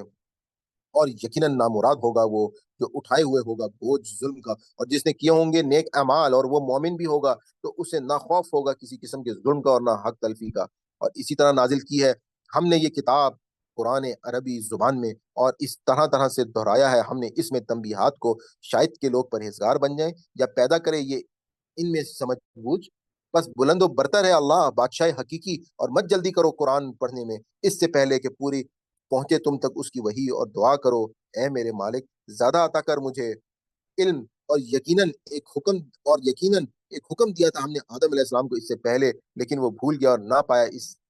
और यकीनन नामुराद होगा वो जो उठाए हुए होगा बोझ जुल्म का और जिसने किए होंगे नेक अमाल और वो मोमिन भी होगा तो उसे ना खौफ होगा किसी किस्म के जुल्म का और ना हक तलफी का और इसी तरह नाजिल की है हमने ये किताब कुरान अरबी जुबान में और इस तरह तरह से दोहराया है हमने इसमें तंबीहात को शायद के लोग परहेजगार बन जाएं या पैदा करे ये इनमें समझ बूझ बस बुलंदो बरतर है अल्लाह बादशाह हकीकी और मत जल्दी करो कुरान पढ़ने में इससे पहले कि पूरी पहुंचे तुम तक उसकी वही और दुआ करो ए मेरे मालिक ज्यादा अता कर मुझे इल्म और यकीनन एक हुक्म और यकीनन ایک हुक्म दिया था हमने आदम अलैहिस्सलाम को इससे पहले, लेकिन वो भूल गया और ना पाया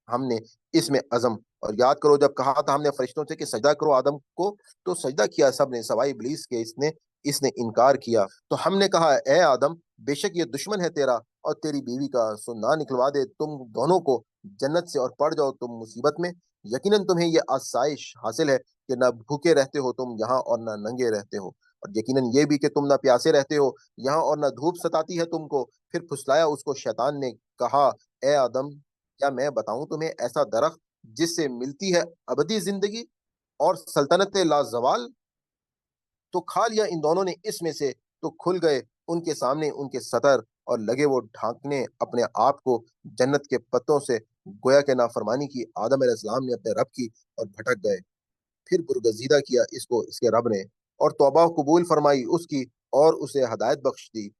हमने इसमें अज़म। और याद करो जब कहा था हमने फरिश्तों से कि सजदा करो आदम को, तो सजदा किया सबने सवाए इब्लीस के, इसने इसने इनकार किया। तो हमने कहा ए आदम, बेशक ये दुश्मन है तेरा और तेरी बीवी का, सो ना निकलवा दे तुम दोनों को जन्नत से और पड़ जाओ तुम मुसीबत में। यकीनन तुम्हें ये आसाइश हासिल है कि ना भूखे रहते हो तुम यहाँ और ना नंगे रहते हो, और यकीनन ये भी कि तुम ना प्यासे रहते हो यहाँ और ना धूप सताती है तुमको। फिर फुसलाया उसको शैतान ने, कहा ए आदम, क्या मैं बताऊं तुम्हें ऐसा दरख्त जिससे मिलती है अबदी जिंदगी और सल्तनत लाजवाल? तो खा लिया इन दोनों ने इसमें से, तो खुल गए उनके सामने उनके सतर, और लगे वो ढांकने अपने आप को जन्नत के पत्तों से। गोया के नाफरमानी की आदम अलैहिस्सलाम ने अपने रब की और भटक गए। फिर बुरगजीदा किया इसको इसके रब ने, और तौबा कबूल फरमाई उसकी और उसे हदायत बख्श दी।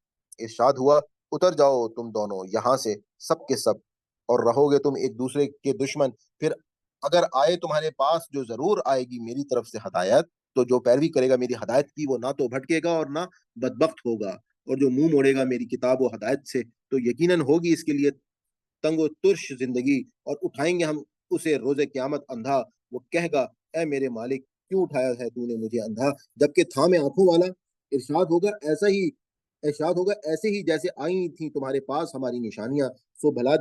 इरशाद हुआ, उतर जाओ तुम दोनों यहाँ से सब के सब, और रहोगे तुम एक दूसरे के दुश्मन। फिर अगर आए तुम्हारे पास जो जरूर आएगी मेरी तरफ से हदायत, तो जो पैरवी करेगा मेरी हदायत की वो ना तो भटकेगा और ना बदबख्त होगा। और जो मुंह मोड़ेगा मेरी किताब व हदायत से, तो यकीनन होगी इसके लिए तंग व तुर्श जिंदगी, और उठाएंगे हम उसे रोजे क्यामत अंधा। वो कहेगा, ए मेरे मालिक, क्यों उठाया है तूने मुझे अंधा, जबकि था मैं आंखों वाला। इरशाद होगा ऐसा ही इरशाद होगा ऐसे ही जैसे आई थी तुम्हारे पास हमारी निशानियां, सो भुला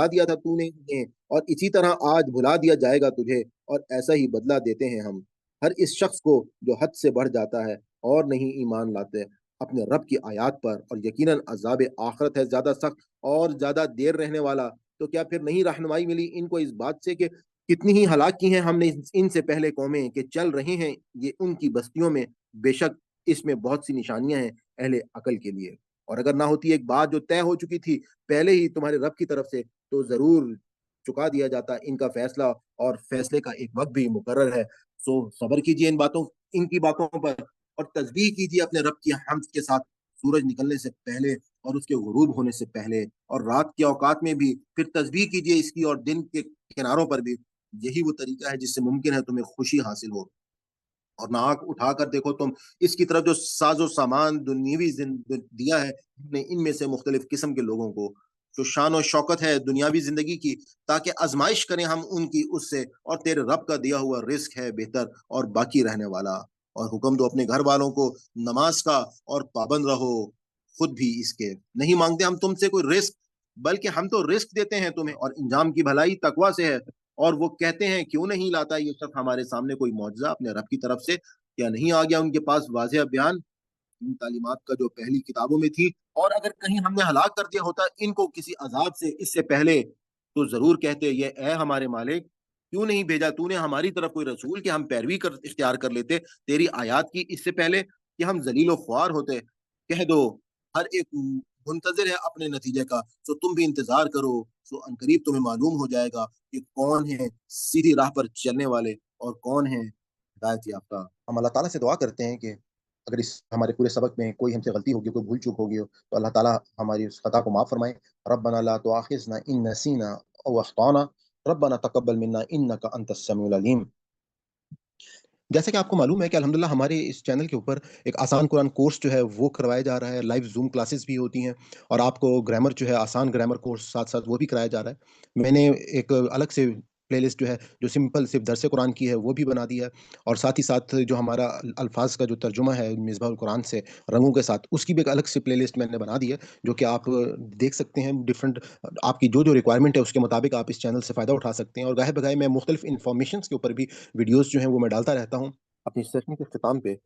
दिया था तूने इन्हें, और इसी तरह आज भुला दिया जाएगा तुझे, और ऐसा ही बदला देते हैं हम हर इस शख्स को जो हद से बढ़ जाता है और नहीं ईमान लाते अपने रब की आयत पर। और यकीनन अजाब आखरत है ज्यादा सख्त और ज्यादा देर रहने वाला। तो क्या फिर नहीं रहनुमाई मिली इनको इस बात से कि कितनी ही हलाक की हैं हमने इनसे पहले कौमें कि चल रहे हैं ये उनकी बस्तियों में। बेशक इसमें बहुत सी निशानियां हैं अहले अकल के लिए। और अगर ना होती एक बात जो तय हो चुकी थी पहले ही तुम्हारे रब की तरफ से, तो जरूर चुका दिया जाता इनका फैसला, और फैसले का एक वक्त भी मुकर्रर है। सो सब्र कीजिए इनकी बातों पर, और तस्बीह कीजिए अपने रब की हम्द के साथ, सूरज निकलने से पहले और उसके गुरूब होने से पहले, और रात के औकात में भी फिर तस्बीह कीजिए इसकी, और दिन के किनारों पर भी। यही वो तरीका है जिससे मुमकिन है तुम्हें खुशी हासिल हो। और ना आंख उठाकर देखो तुम इसकी तरफ जो साजो सामान दुनियावी दिया है हमने इनमें से मुख्तलिफ किस्म के लोगों को, जो शान और शौकत है दुनियावी जिंदगी की, ताकि आजमाइश करें हम उनकी उससे। और तेरे रब का दिया हुआ रिस्क है बेहतर और बाकी रहने वाला। और हुक्म दो अपने घर वालों को नमाज का, और पाबंद रहो खुद भी इसके। नहीं मांगते हम तुमसे कोई रिस्क, बल्कि हम तो रिस्क देते हैं तुम्हें, और इंजाम की भलाई तकवा से है। और वो कहते हैं क्यों नहीं लाता ये शख्स हमारे सामने कोई मुआवजा अपने रब की तरफ से, या नहीं आ गया उनके पास वाज़ेह बयान इन तालीमात का जो पहली किताबों में थी। और अगर कहीं हमने हलाक कर दिया होता इनको किसी अजाब से इससे पहले, तो जरूर कहते ये ए हमारे मालिक, क्यों नहीं भेजा तूने हमारी तरफ कोई रसूल कि हम पैरवी कर इख्तियार कर लेते तेरी आयात की इससे पहले कि हम जलीलो ख्वार होते। कह दो हर एक मुंतजर है अपने नतीजे का, सो तुम भी इंतजार करो, सो अनकरीब तुम्हें मालूम हो जाएगा कि कौन है सीधी राह पर चलने वाले और कौन है हिदायत याफ्ता। हम अल्लाह ताला से दुआ करते हैं कि अगर इस हमारे पूरे सबक में कोई हमसे गलती होगी, कोई भूल चूक होगी हो, तो अल्लाह ताला हमारी उस खता को माफ़ फरमाए। रब्बना ला तुआखिज़ना इन नसीना औ अख़्ताना, रब्बना तक़ब्बल मिन्ना इन्नका अंतस समीउल अलीम। जैसे कि आपको मालूम है कि अल्हम्दुलिल्लाह हमारे इस चैनल के ऊपर एक आसान कुरान कोर्स जो है वो करवाया जा रहा है, लाइव ज़ूम क्लासेस भी होती हैं, और आपको ग्रामर जो है आसान ग्रामर कोर्स साथ-साथ वो भी कराया जा रहा है। मैंने एक अलग से प्लेलिस्ट जो है, जो सिंपल सिर्फ़ दर्स कुरान की है, वो भी बना दी है, और साथ ही साथ जो हमारा अल्फ़ाज़ का जो तर्जुमा है मिसबाहुल कुरान से रंगों के साथ, उसकी भी एक अलग से प्लेलिस्ट मैंने बना दी है, जो कि आप देख सकते हैं। डिफरेंट आपकी जो-जो रिक्वायरमेंट है उसके मुताबिक आप इस चैनल से फ़ायदा उठा सकते हैं, और गाहे-बगाहे मैं मुख्तलिफ़ इन्फॉर्मेशंस के ऊपर भी वीडियोज़ जो हैं वो मैं डालता रहता हूँ। अपनी सेशन के इख्तिताम पे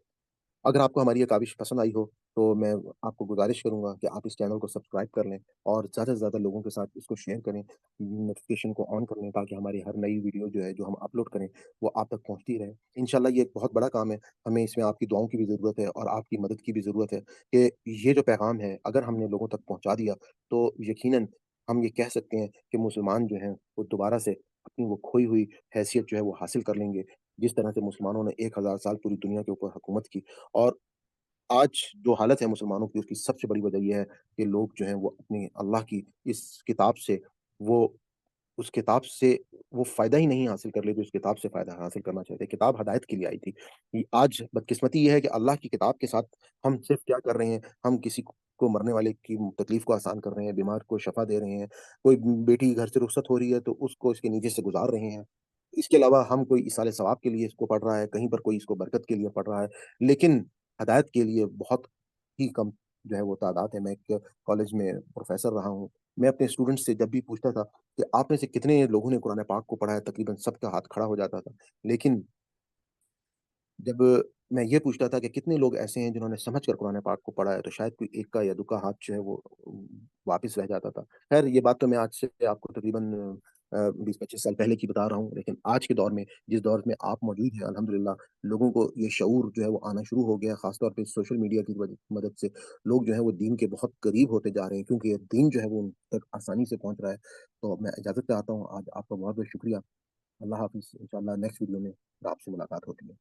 अगर आपको हमारी ये काविश पसंद आई हो, तो मैं आपको गुज़ारिश करूँगा कि आप इस चैनल को सब्सक्राइब कर लें, और ज़्यादा से ज़्यादा लोगों के साथ इसको शेयर करें, नोटिफ़िकेशन को ऑन कर लें, ताकि हमारी हर नई वीडियो जो है, जो हम अपलोड करें, वो आप तक पहुँचती रहे। इंशाअल्लाह ये एक बहुत बड़ा काम है, हमें इसमें आपकी दुआओं की भी ज़रूरत है और आपकी मदद की भी ज़रूरत है कि ये जो पैगाम है, अगर हमने लोगों तक पहुँचा दिया, तो यकीनन हम ये कह सकते हैं कि मुसलमान जो हैं, वो दोबारा से अपनी वो खोई हुई हैसियत जो है, वो हासिल कर लेंगे। जिस तरह से मुसलमानों ने 1000 साल पूरी दुनिया के ऊपर हुकूमत की, और आज जो हालत है मुसलमानों की, उसकी सबसे बड़ी वजह ये है कि लोग जो हैं वो अपनी अल्लाह की इस किताब से वो उस किताब से वो फ़ायदा ही नहीं हासिल कर लेते, उस किताब से फ़ायदा हासिल करना चाहते हैं। किताब हदायत के लिए आई थी। ये आज बदकिस्मती ये है कि अल्लाह की किताब के साथ हम सिर्फ़ क्या कर रहे हैं, हम किसी को मरने वाले की तकलीफ़ को आसान कर रहे हैं, बीमार को शफ़ा दे रहे हैं, कोई बेटी घर से रुखसत हो रही है तो उसको इसके नीचे से गुज़ार रहे हैं। इसके अलावा हम कोई इसाले सवाब के लिए इसको पढ़ रहा है, कहीं पर कोई इसको बरकत के लिए पढ़ रहा है, लेकिन हिदायत के लिए बहुत ही कम जो है वो तादाद है। मैं एक कॉलेज में प्रोफ़ेसर रहा हूँ। मैं अपने स्टूडेंट्स से जब भी पूछता था कि आप में से कितने लोगों ने कुरान पाक को पढ़ा है, तकरीबन सबका हाथ खड़ा हो जाता था। लेकिन जब मैं ये पूछता था कि कितने लोग ऐसे हैं जिन्होंने समझ कर कुरान पाक को पढ़ा है, तो शायद कोई एक का या दुक्का हाथ जो है वो वापिस रह जाता था। ख़ैर ये बात तो मैं आज से आपको तकरीबन 20-25 साल पहले की बता रहा हूँ, लेकिन आज के दौर में, जिस दौर में आप मौजूद हैं अल्हम्दुलिल्लाह, लोगों को ये शऊर जो है वो आना शुरू हो गया है, ख़ास तौर पे सोशल मीडिया की मदद से। लोग जो हैं वो दीन के बहुत करीब होते जा रहे हैं क्योंकि ये दीन जो है वो उन तक आसानी से पहुँच रहा है। तो मैं इजाज़त चाहता हूँ, आज आपका बहुत-बहुत शुक्रिया। अल्लाह हाफ़िज़, इंशाअल्लाह नेक्स्ट वीडियो में आपसे मुलाकात होती है।